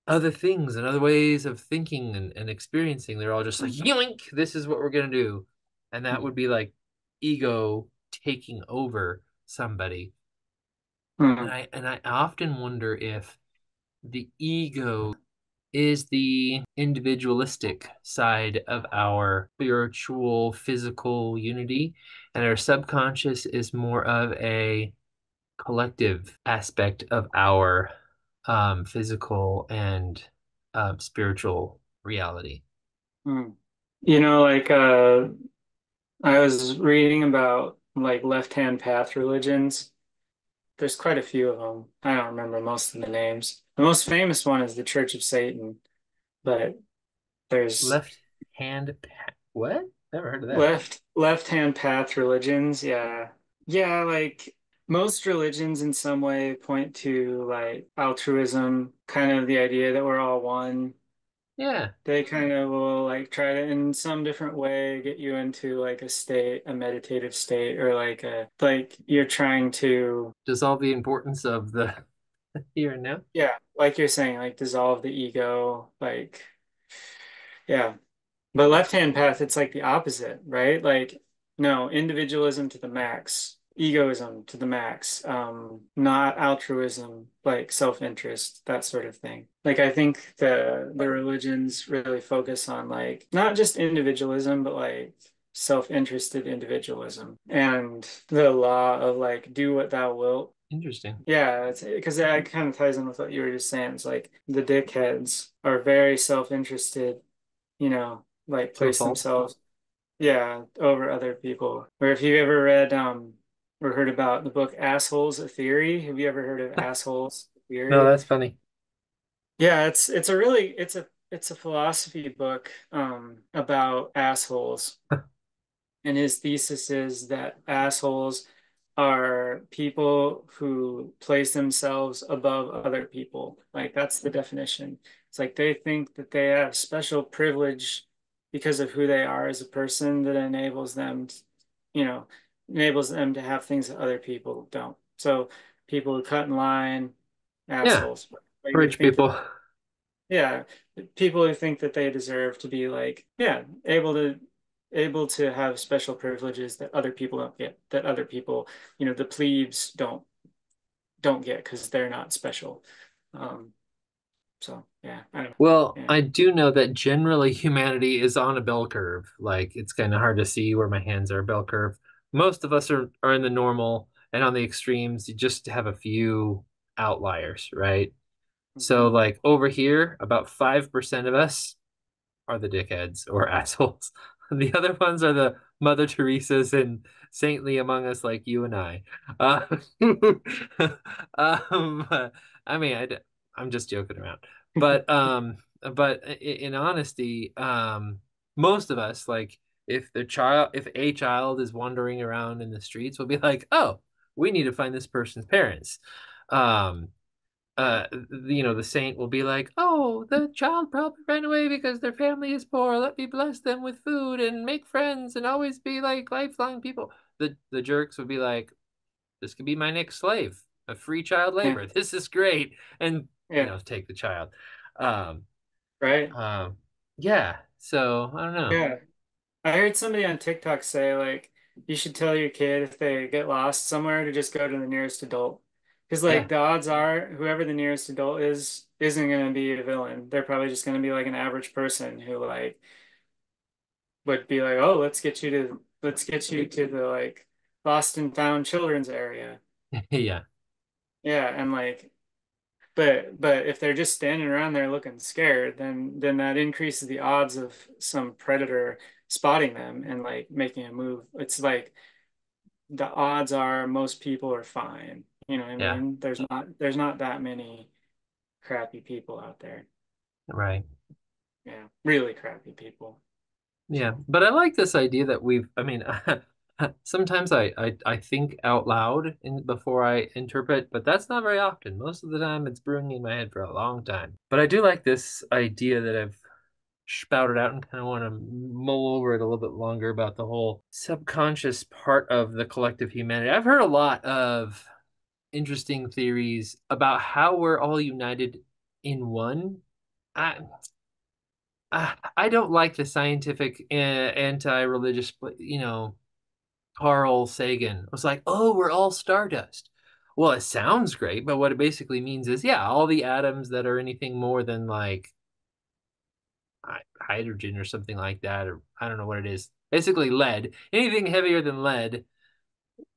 other things and other ways of thinking and experiencing. They're all just like, yoink, this is what we're gonna do. And that would be like ego taking over somebody. And Hmm. I often wonder if the ego is the individualistic side of our spiritual physical unity, and our subconscious is more of a collective aspect of our physical and spiritual reality. Hmm. Like I was reading about like left-hand path religions. There's quite a few of them. I don't remember most of the names. The most famous one is the Church of Satan, but there's Left hand, what? Never heard of that. left-hand path religions. Yeah. Yeah, like most religions in some way point to like altruism, kind of the idea that we're all one. Yeah. They kind of will like try to in some different way get you into like a state, a meditative state, or like you're trying to, Dissolve the importance of the here and now. yeah, like you're saying, like dissolve the ego, like yeah. But left-hand path, it's like the opposite, right? Like, no, individualism to the max, egoism to the max, not altruism, like self-interest, that sort of thing. Like, I think the religions really focus on like not just individualism, but like self-interested individualism and the law of like do what thou wilt. Interesting. Yeah, it's because that kind of ties in with what you were just saying. It's like the dickheads are very self-interested, like To a place fault. themselves, yeah, over other people. Or if you ever read or heard about the book Assholes, a Theory, have you ever heard of Assholes No, Theory? that's funny. Yeah, it's a philosophy book about assholes. And his thesis is that assholes are people who place themselves above other people. Like that's the definition. It's like they think that they have special privilege because of who they are as a person that enables them to, you know, enables them to have things that other people don't. So people who cut in line, Yeah, assholes. Like they rich think that, people. yeah, people who think that they deserve to be like, yeah, able to have special privileges that other people don't get, that other people, the plebes don't get because they're not special. Um, so yeah, I don't know. Well, Yeah. I do know that generally humanity is on a bell curve. Like it's kind of hard to see where my hands are, bell curve. Most of us are in the normal, and on the extremes, you just have a few outliers, right? So Mhm. like over here, about 5% of us are the dickheads or assholes. The other ones are the Mother Teresa's and saintly among us like you and I. Uh, um, I mean, I'm just joking around. But in honesty, most of us, like if a child is wandering around in the streets, we'll be like, oh, we need to find this person's parents. Um, Yeah. the saint will be like, "Oh, the child probably ran away because their family is poor. Let me bless them with food and make friends and always be like lifelong people." The jerks would be like, "This could be my next slave, a free child Yeah. labor. This is great," and Yeah. take the child. Um, Right. um, yeah. So I don't know. Yeah. I heard somebody on TikTok say like you should tell your kid if they get lost somewhere to just go to the nearest adult. Because like Yeah, the odds are whoever the nearest adult is isn't going to be a villain. They're probably just going to be like an average person who like would be like, "Oh, let's get you to the like lost and found children's area." yeah, Yeah, and like but if they're just standing around there looking scared, then that increases the odds of some predator spotting them and like making a move. It's like the odds are most people are fine. You know what I yeah. mean? There's not that many crappy people out there. Right. Yeah, really crappy people. Yeah, So but I like this idea that I mean, sometimes I think out loud before I interpret, but that's not very often. Most of the time it's brewing in my head for a long time. But I do like this idea that I've spouted out and kind of want to mull over it a little bit longer about the whole subconscious part of the collective humanity. I've heard a lot of interesting theories about how we're all united in one. I, I don't like the scientific anti-religious, Carl Sagan was like, "Oh, we're all stardust." Well, it sounds great, but what it basically means is, yeah, all the atoms that are anything more than like hydrogen or something like that, or I don't know what it is. Basically, lead. Anything heavier than lead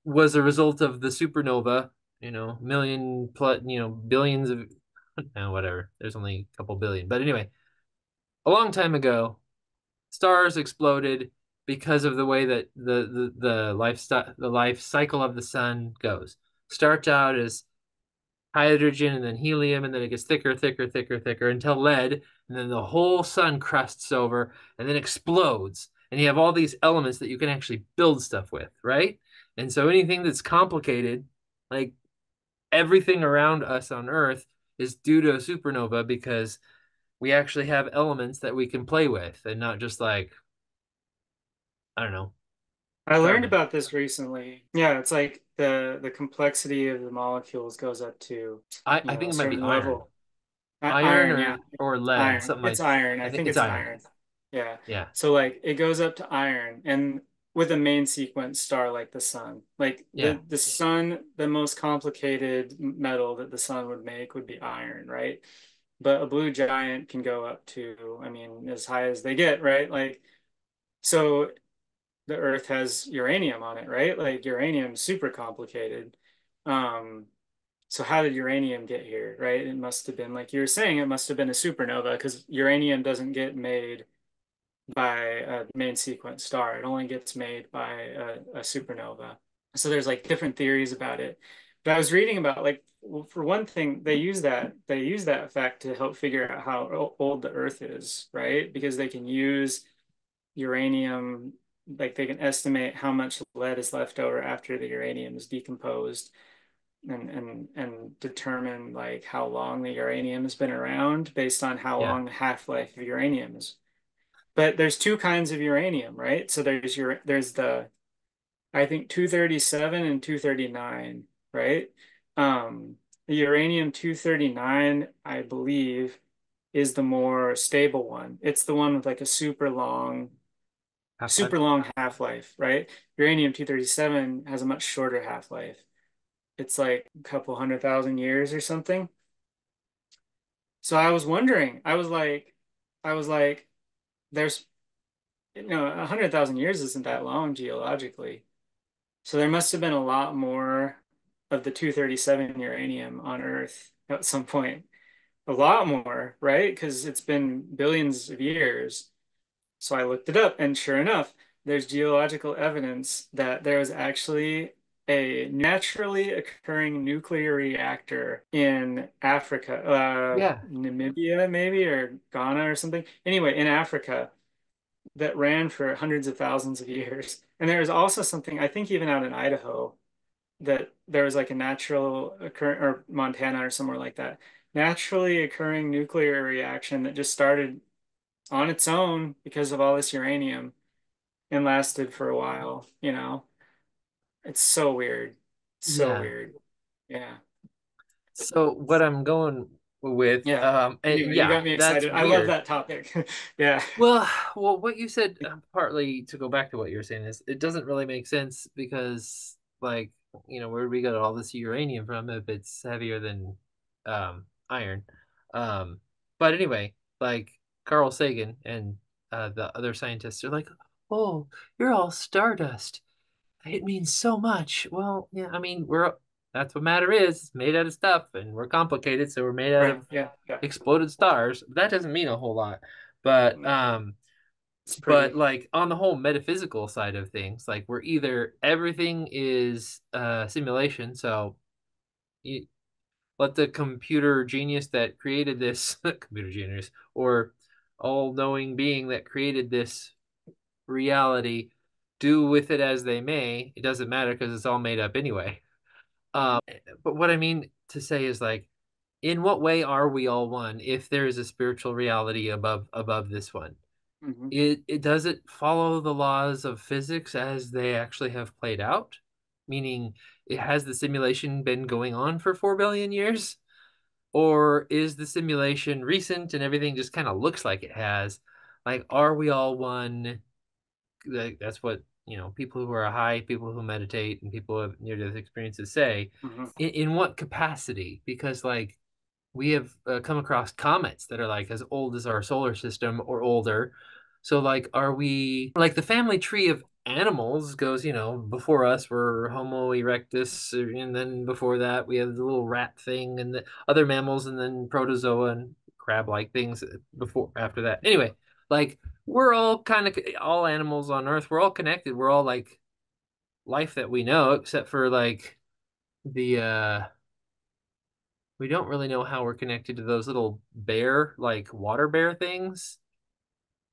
was a result of the supernova. Million plus, billions of, no, whatever. There's only a couple billion, but anyway, a long time ago stars exploded because of the way that the life cycle of the sun goes. Starts out as hydrogen and then helium, and then it gets thicker, thicker, thicker, thicker until lead, and then the whole sun crusts over and then explodes. And you have all these elements that you can actually build stuff with, right? And so anything that's complicated, like everything around us on Earth, is due to a supernova because we actually have elements that we can play with and not just like, I don't know, I learned garbage. about this recently. Yeah, it's like the complexity of the molecules goes up to, I think a it might be certain iron. level. Iron Iron, yeah. or lead, Iron. something It's like iron. I I think think it's it's iron. iron. Yeah. Yeah. So like it goes up to iron and with a main sequence star like the sun. Like Yeah. the sun, the most complicated metal that the sun would make would be iron, right? But a blue giant can go up to, I mean, as high as they get, right? Like so the Earth has uranium on it, right? Like uranium's super complicated. Um, so how did uranium get here, right? It must have been like you were saying, it must have been a supernova because uranium doesn't get made by a main sequence star. It only gets made by a supernova. So there's like different theories about it. But I was reading about like for one thing, they use that fact to help figure out how old the Earth is, right? Because they can use uranium, like they can estimate how much lead is left over after the uranium is decomposed and determine like how long the uranium has been around based on how Yeah. long the half-life of uranium is. But there's two kinds of uranium, right? So there's the I think 237 and 239, right? The uranium 239, I believe, is the more stable one. It's the one with like a Half-life. super long half-life, right? Uranium 237 has a much shorter half-life. It's like a couple 100,000 years or something. So I was wondering, I was like, there's, 100,000 years isn't that long geologically. So there must have been a lot more of the 237 uranium on Earth at some point. A lot more, right? Because it's been billions of years. So I looked it up, and sure enough, there's geological evidence that there was actually a naturally occurring nuclear reactor in Africa, Yeah. Namibia maybe, or Ghana or something. Anyway, in Africa that ran for hundreds of thousands of years. And there was also something, I think even out in Idaho, that there was like a natural occur or Montana or somewhere like that, naturally occurring nuclear reaction that just started on its own because of all this uranium and lasted for a while, you know. It's so weird. So Yeah. weird. Yeah. So what I'm going with, Yeah. and Anyway, you yeah, got me that's excited. I love weird. that topic. Yeah. Well, what you said, partly to go back to what you're saying, is it doesn't really make sense because, like, where do we get all this uranium from if it's heavier than iron? Um, but anyway, like Carl Sagan and the other scientists are like, "Oh, you're all stardust. It means so much." Well, yeah, I mean, that's what matter is. It's made out of stuff, and we're complicated, so we're made out Right. of Yeah. Yeah. exploded stars. That doesn't mean a whole lot. But It's but pretty. like on the whole metaphysical side of things, like we're either everything is simulation, so you let the computer genius that created this computer genius or all-knowing being that created this reality do with it as they may. It doesn't matter because it's all made up anyway. Mhm. But what I mean to say is like, in what way are we all one if there is a spiritual reality above this one? Mhm. It does it follow the laws of physics as they actually have played out? Meaning, it has the simulation been going on for 4 billion years? Or is the simulation recent and everything just kind of looks like it has? Like, are we all one? That's what people who are high, people who meditate, and people who have near-death experiences say. Mhm. In what capacity? Because like we have come across comets that are like as old as our solar system or older. So like, are we like the family tree of animals goes, before us were Homo erectus, and then before that we have the little rat thing and the other mammals, and then protozoa and crab-like things before after that. Anyway, like we're all kind of all animals on Earth. We're all connected. We're all like life that we know, except for like the we don't really know how we're connected to those little bear, like water bear things.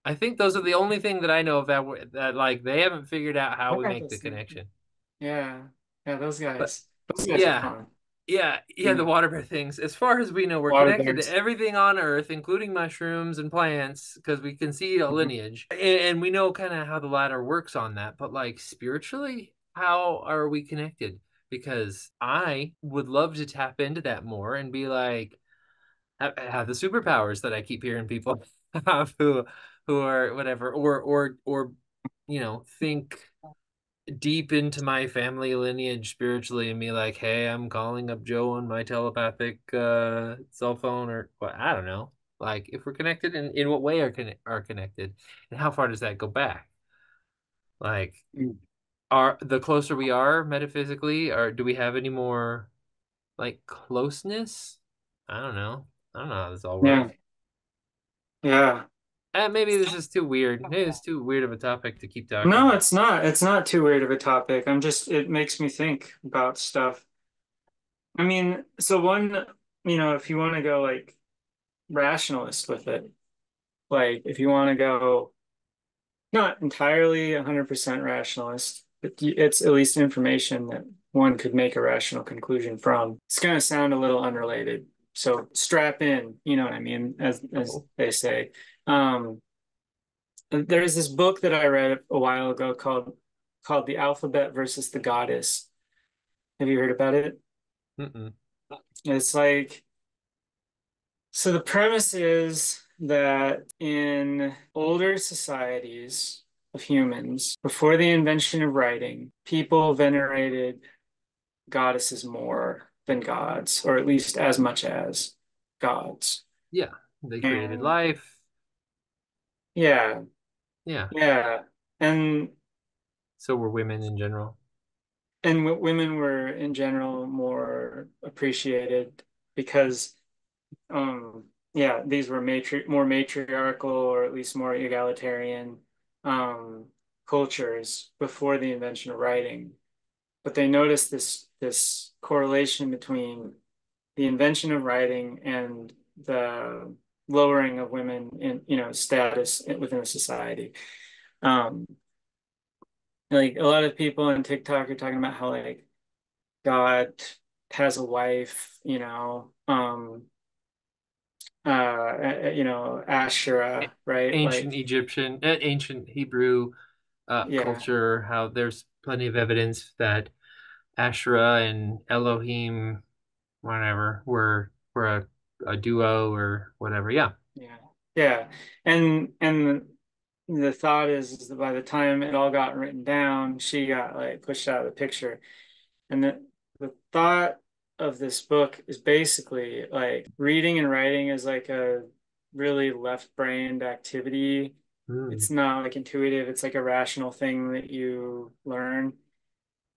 I think those are the only thing that I know of that like they haven't figured out how What we are make the those things? connection. Yeah. Yeah, those But guys. Those guys are yeah, fun. yeah, the Yeah. water bear things. As far as we know, we're Water connected to bears. everything on Earth, including mushrooms and plants, because we can see a Mhm. lineage, and we know kind of how the ladder works on that. But like spiritually, how are we connected? Because I would love to tap into that more and be like, have the superpowers that I keep hearing people have who are whatever, or think deep into my family lineage spiritually and be like, hey, I'm calling up Joe on my telepathic cell phone, or what, I don't know. Like if we're connected, and in what way are connected, and how far does that go back? Like, Mm. are the closer we are metaphysically, or do we have any more like closeness? I don't know. I don't know how this all works. Yeah. Yeah. Maybe this is too weird. Maybe it's too weird of a topic to keep talking No, about. it's not. It's not too weird of a topic. It makes me think about stuff. I mean, so one, if you want to go like rationalist with it, like if you want to go not entirely 100% rationalist, but it's at least information that one could make a rational conclusion from. It's going to sound a little unrelated. So strap in, you know what I mean, as Oh, they say. Um, there's this book that I read a while ago called The Alphabet versus the Goddess. Have you heard about it? Mm-mm. It's like, so the premise is that in older societies of humans, before the invention of writing, people venerated goddesses more than gods, or at least as much as gods. Yeah, they created And life. yeah, Yeah, yeah. And so were women in general. women were in general more appreciated because yeah, these were more matriarchal or at least more egalitarian um cultures before the invention of writing. But they noticed this correlation between the invention of writing and the lowering of women in, status within a society. Um, like a lot of people on TikTok are talking about how like God has a wife, Asherah, right? Ancient Like, Egyptian, ancient Hebrew yeah, culture, how there's plenty of evidence that Asherah and Elohim, whatever, were a duo or whatever. Yeah. yeah, yeah. And the thought is that by the time it all got written down, she got like pushed out of the picture. And the thought of this book is basically like reading and writing is like a really left-brained activity. Mm. It's not like intuitive, it's like a rational thing that you learn.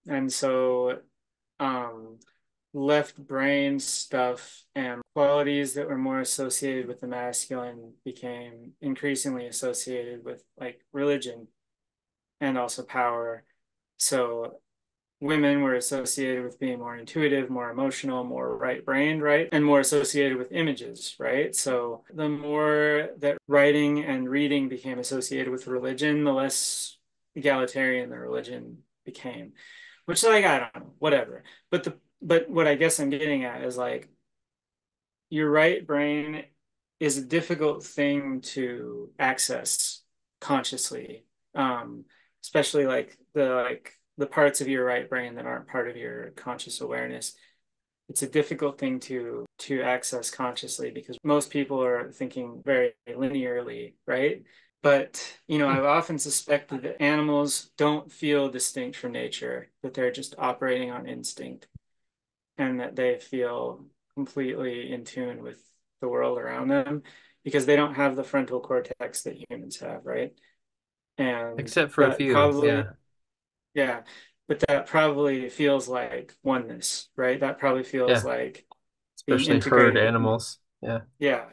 And so um left brain stuff and qualities that were more associated with the masculine became increasingly associated with like religion and also power. So women were associated with being more intuitive, more emotional, more right-brained, right? And more associated with images, right? So the more that writing and reading became associated with religion, the less egalitarian the religion became. Which like I don't know, whatever. But what I guess I'm getting at is like your right brain is a difficult thing to access consciously, especially like the parts of your right brain that aren't part of your conscious awareness. It's a difficult thing to access consciously because most people are thinking very linearly, right? But Hmm. I've often suspected that animals don't feel distinct from nature, that they're just operating on instinct and that they feel completely in tune with the world around them because they don't have the frontal cortex that humans have, right? And Except for a that few. probably, Yeah. yeah, but that probably feels like oneness, right? That probably feels Yeah. like being Especially herd integrated with, animals. Yeah. yeah,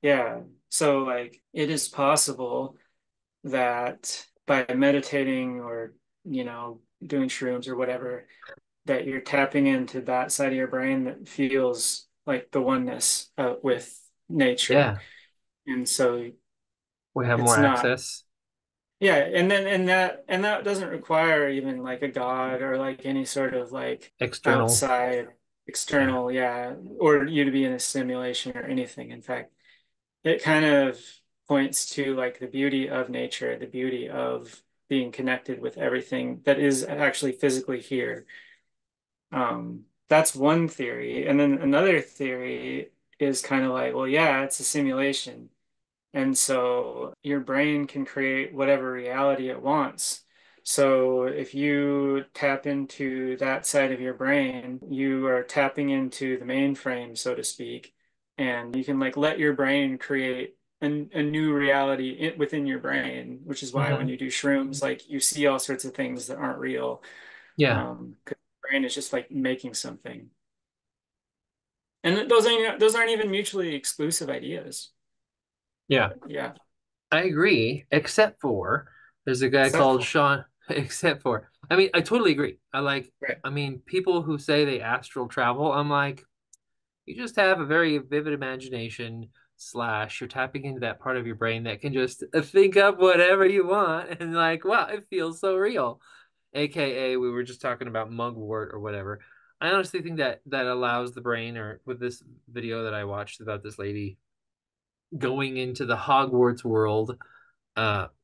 yeah. So like it is possible that by meditating or, doing shrooms or whatever, that you're tapping into that side of your brain that feels like the oneness with nature. Yeah. And so We have more it's not, access. yeah. And that doesn't require even like a god or like any sort of like External. outside Yeah. external, yeah, or you to be in a simulation or anything. In fact, it kind of points to like the beauty of nature, the beauty of being connected with everything that is actually physically here. That's one theory. And then another theory is kind of like, well, yeah, it's a simulation. And so your brain can create whatever reality it wants. So if you tap into that side of your brain, you are tapping into the mainframe, so to speak, and you can like let your brain create a new reality within your brain, which is why when Hmm. you do shrooms, like you see all sorts of things that aren't real. Yeah. 'Cause the brain is just like making something. And those aren't even mutually exclusive ideas. Yeah. Yeah. I agree, except for there's a guy Except called for, Sean. Except for, I mean, I totally agree. right. I mean, people who say they astral travel, I'm like, you just have a very vivid imagination, slash, you're tapping into that part of your brain that can just think up whatever you want. And like, wow, it feels so real. AKA, we were just talking about mugwort or whatever. I honestly think that that allows the brain, or with this video that I watched about this lady going into the Hogwarts world,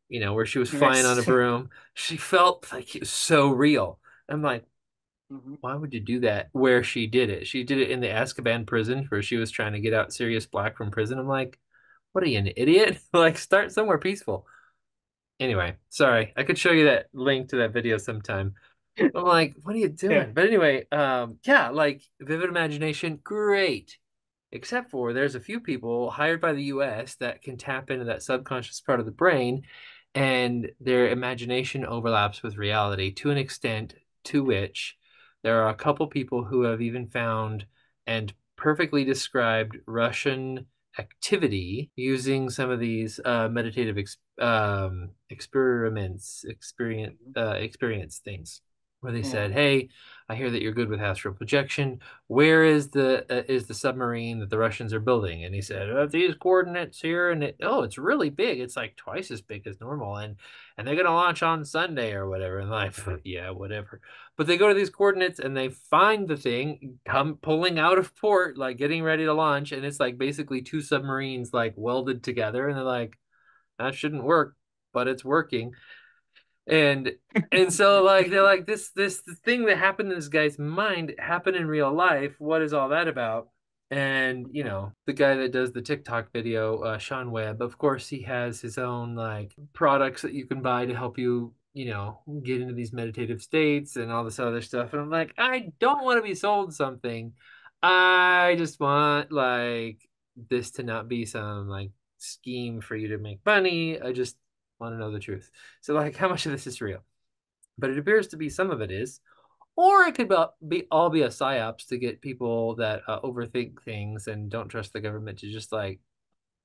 where she was flying on a Nice. broom. She felt like it was so real. I'm like, Mhm. why would you do that where she did it? She did it in the Azkaban prison where she was trying to get out Sirius Black from prison. I'm like, what are you, an idiot? Like, start somewhere peaceful. Anyway, sorry. I could show you that link to that video sometime. I'm like, what are you Yeah. doing? But anyway, yeah, like vivid imagination, great. Except for there's a few people hired by the US that can tap into that subconscious part of the brain, and their imagination overlaps with reality to an extent to which there are a couple people who have even found and perfectly described Russian activity using some of these meditative experience things where they Yeah. said, "Hey, I hear that you're good with astral projection. Where is the submarine that the Russians are building?" And he said, "These coordinates here, and it's really big. It's like twice as big as normal, and they're gonna launch on Sunday or whatever." And like, yeah, whatever. But they go to these coordinates and they find the thing come pulling out of port, like getting ready to launch, and it's like basically two submarines like welded together, and they're like, that shouldn't work, but it's working. And and so like they're like this thing that happened in this guy's mind happened in real life. What is all that about? And the guy that does the TikTok video, Sean Webb, of course he has his own like products that you can buy to help you, get into these meditative states and all this other stuff. And I'm like, I don't want to be sold something. I just want like this to not be some like scheme for you to make money. I just want to know the truth. So, like, how much of this is real? But it appears to be some of it is, or it could be a psyops to get people that overthink things and don't trust the government to just like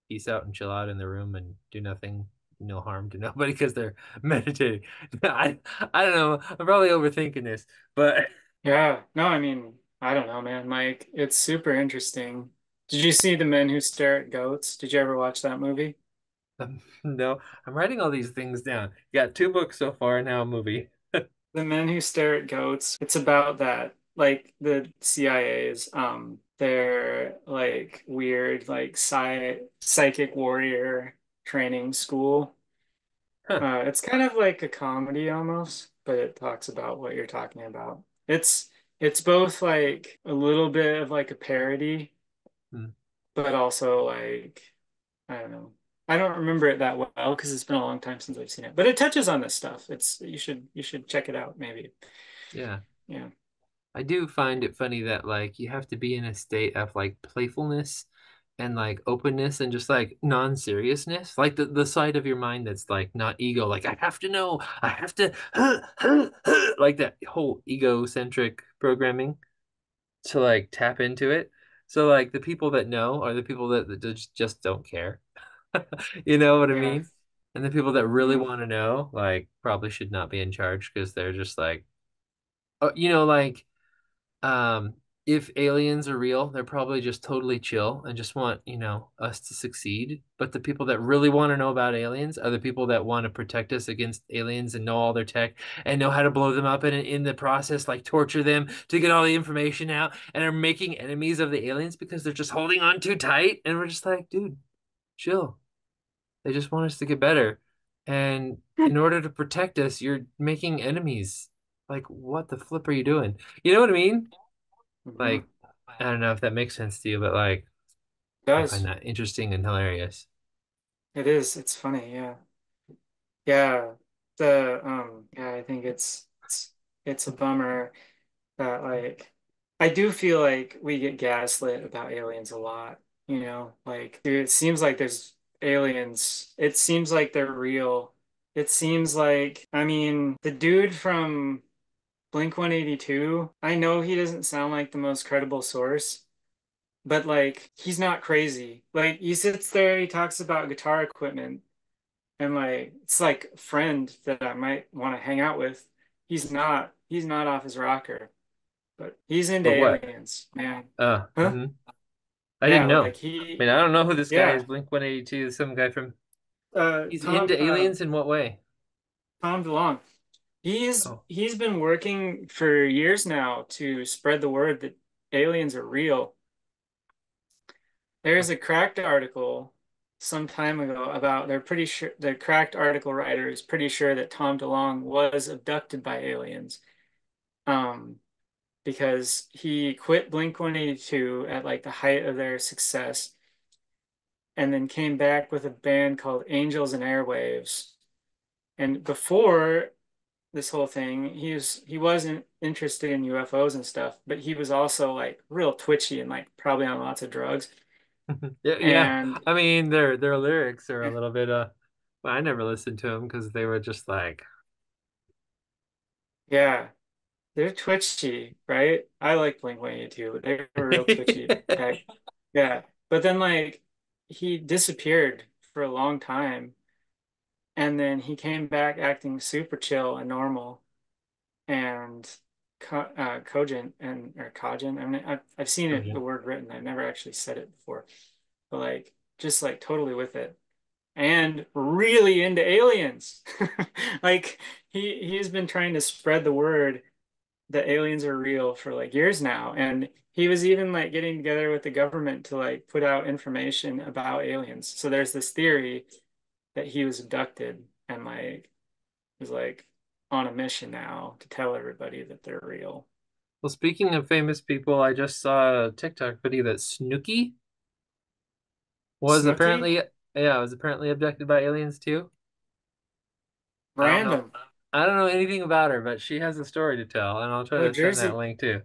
peace out and chill out in the room and do nothing, no harm to nobody because they're meditating. I don't know. I'm probably overthinking this, but Yeah. No, I mean, I don't know, man. Mike, it's super interesting. Did you see The Men Who Stare at Goats? Did you ever watch that movie? no, I'm writing all these things down. Got two books so far, and now a movie. The Men Who Stare at Goats. It's about that, like the CIA's, their like weird, like psychic warrior training school. Huh. It's kind of like a comedy almost, but it talks about what you're talking about. It's both like a little bit of like a parody, Hmm. but also like I don't know. I don't remember it that well because it's been a long time since I've seen it. But it touches on this stuff. It's you should check it out maybe. Yeah. Yeah. I do find it funny that like you have to be in a state of like playfulness and like openness and just like non-seriousness, like the side of your mind that's like not ego, like I have to know, I have to like that whole egocentric programming to like tap into it. So like the people that know are the people that just don't care. You know what I Yeah. mean? And the people that really Mhm. want to know, like probably should not be in charge because they're just like, like um, if aliens are real, they're probably just totally chill and just want, us to succeed. But the people that really want to know about aliens are the people that want to protect us against aliens and know all their tech and know how to blow them up and in the process, like torture them to get all the information out and are making enemies of the aliens because they're just holding on too tight. And we're just like, dude, chill. They just want us to get better. And in order to protect us, you're making enemies. Like, what the flip are you doing? You know what I mean? Mhm. Like, I don't know if that makes sense to you, but like, It I find does. that interesting and hilarious. It is. It's funny. Yeah. Yeah. Yeah, I think it's a bummer that like I do feel like we get gaslit about aliens a lot, Like dude, it seems like there's aliens. It seems like they're real. It seems like I mean, the dude from Blink 182, I know he doesn't sound like the most credible source, but like he's not crazy. Like he sits there, he talks about guitar equipment and like it's like a friend that I might want to hang out with. He's not off his rocker, but he's into But what? aliens, man. Uh, Huh? hmm I didn't Yeah, know. like I mean, I don't know who this guy yeah. is. Blink 182, some guy from. He's Tom into aliens in what way? Tom DeLong. He's Oh, he's been working for years now to spread the word that aliens are real. There's a cracked article some time ago about they're pretty sure the cracked article writer is pretty sure that Tom DeLonge was abducted by aliens. Um, because he quit Blink-182 at like the height of their success and then came back with a band called Angels and Airwaves. And before this whole thing, he wasn't interested in UFOs and stuff, but he was also like real twitchy and like probably on lots of drugs. Yeah, yeah. And I mean, their lyrics are a little bit well, I never listened to them because they were just like yeah, they're twitchy, right? I like Blink-182, but they were real twitchy. Heck, yeah. But then like he disappeared for a long time, and then he came back acting super chill and normal and co cogent and or cogent. I mean, I've seen it the word written. I've never actually said it before, but like just like totally with it and really into aliens. Like he's been trying to spread the word that aliens are real for like years now. And he was even like getting together with the government to like put out information about aliens. So there's this theory that he was abducted and like was like on a mission now to tell everybody that they're real. well, speaking of famous people, I just saw a TikTok video that Snooki was Snooki? apparently yeah, was apparently abducted by aliens too. I don't know. Random. I don't know anything about her, but she has a story to tell, and I'll try Oh, to send that link too.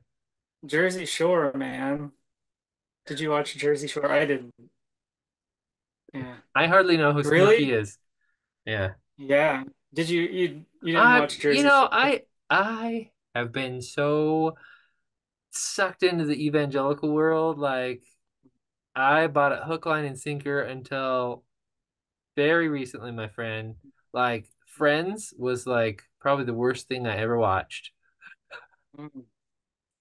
Jersey Shore, man. Did you watch Jersey Shore? I didn't. Yeah. I hardly know who Snooki Really? is. Yeah. Yeah. Did you didn't watch You Jersey know, Shore? I have been so sucked into the evangelical world. Like I bought it hook, line, and sinker until very recently, my friend. Like Friends was like probably the worst thing I ever watched. Mm.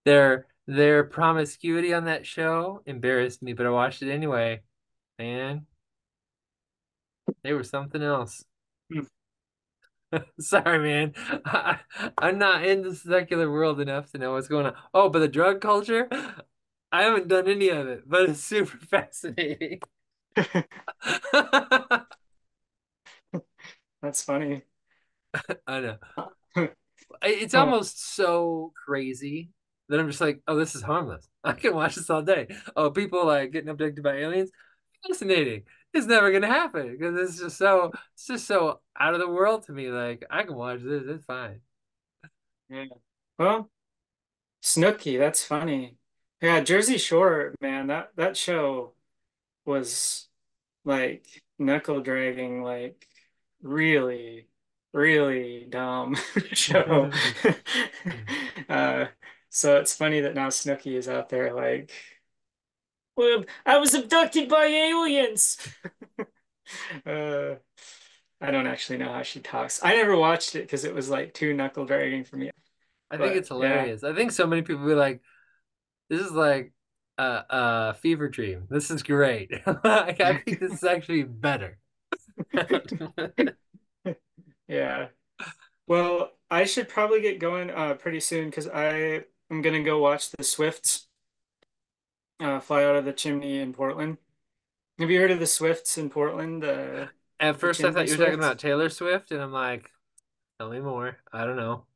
Their promiscuity on that show embarrassed me, but I watched it anyway. Man, they were something else. Mm. Sorry, man. I'm not in the secular world enough to know what's going on. Oh, but the drug culture, I haven't done any of it, but it's super fascinating. That's funny. I know. It's Oh, almost so crazy that I'm just like, oh, this is harmless. I can watch this all day. Oh, people like getting abducted by aliens, fascinating. It's never gonna happen because it's just so out of the world to me. Like I can watch this, it's fine. yeah. Well, Snooki, that's funny. Yeah, Jersey Shore, man, that show was like knuckle dragging, like really, really dumb show. Uh, so it's funny that now Snooki is out there like, well, I was abducted by aliens. Uh, I don't actually know how she talks. I never watched it because it was like too knuckle dragging for me. I think But it's yeah. hilarious. I think so many people be like, this is like a fever dream. This is great. Like, I think this is actually better. Yeah. Well, I should probably get going pretty soon because I am gonna go watch the Swifts fly out of the chimney in Portland. Have you heard of the Swifts in Portland? At The first, I thought chimney you were talking Swifts? about Taylor Swift, and I'm like, tell me more. I don't know.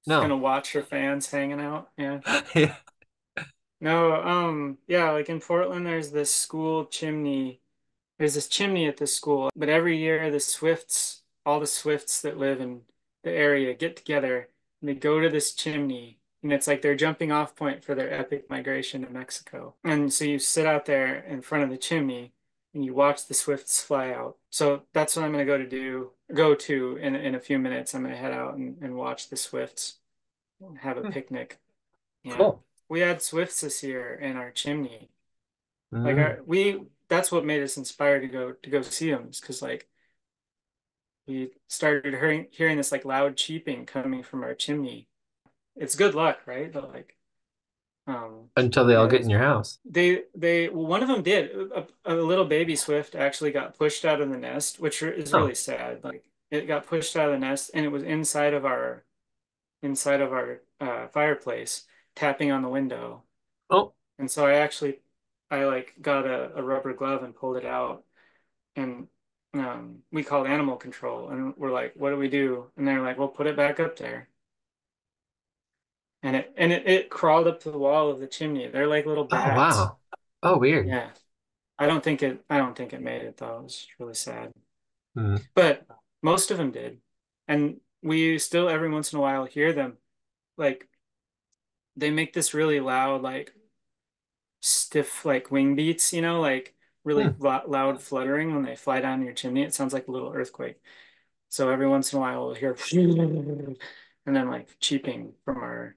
Just No. gonna watch her fans hanging out. Yeah. Yeah. No, yeah, like in Portland, there's this school chimney. There's this chimney at this school, but every year the Swifts, all the Swifts that live in the area get together and they go to this chimney. And it's like their jumping off point for their epic migration to Mexico. And so you sit out there in front of the chimney and you watch the Swifts fly out. So that's what I'm going to go to in a few minutes. I'm going to head out and watch the Swifts and have a picnic. Yeah. Cool. We had Swifts this year in our chimney. Like Mm. that's what made us inspired to go see them, because like we started hearing this like loud cheeping coming from our chimney. It's good luck, right? But like, Until they all yeah, get in your house. well, one of them did. A little baby swift actually got pushed out of the nest, which is Oh. really sad. Like it got pushed out of the nest, and it was inside of our fireplace, tapping on the window. Oh. And so I like got a rubber glove and pulled it out. and we called animal control, and we're like, what do we do? And they're like, well, put it back up there. And it crawled up to the wall of the chimney. They're like little Oh bats. wow. Oh weird. Yeah. I don't think it made it though. It was really sad. Hmm. But most of them did. And we still every once in a while hear them. Like they make this really loud, like stiff, like wing beats, like really Hmm. loud fluttering when they fly down your chimney. It sounds like a little earthquake. So every once in a while we'll hear and then like cheeping from our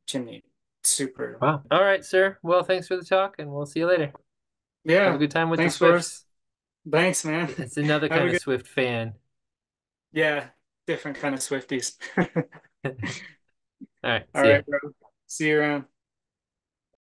chimney. Super. Wow. All right, sir. Well, thanks for the talk, and we'll see you later. Have a Yeah. good time with the Thanks, Swifts. Forrest. Thanks, man. It's another Have kind a of good, Swift fan. yeah, different kind of Swifties. All right. All See ya. right, bro. See you around.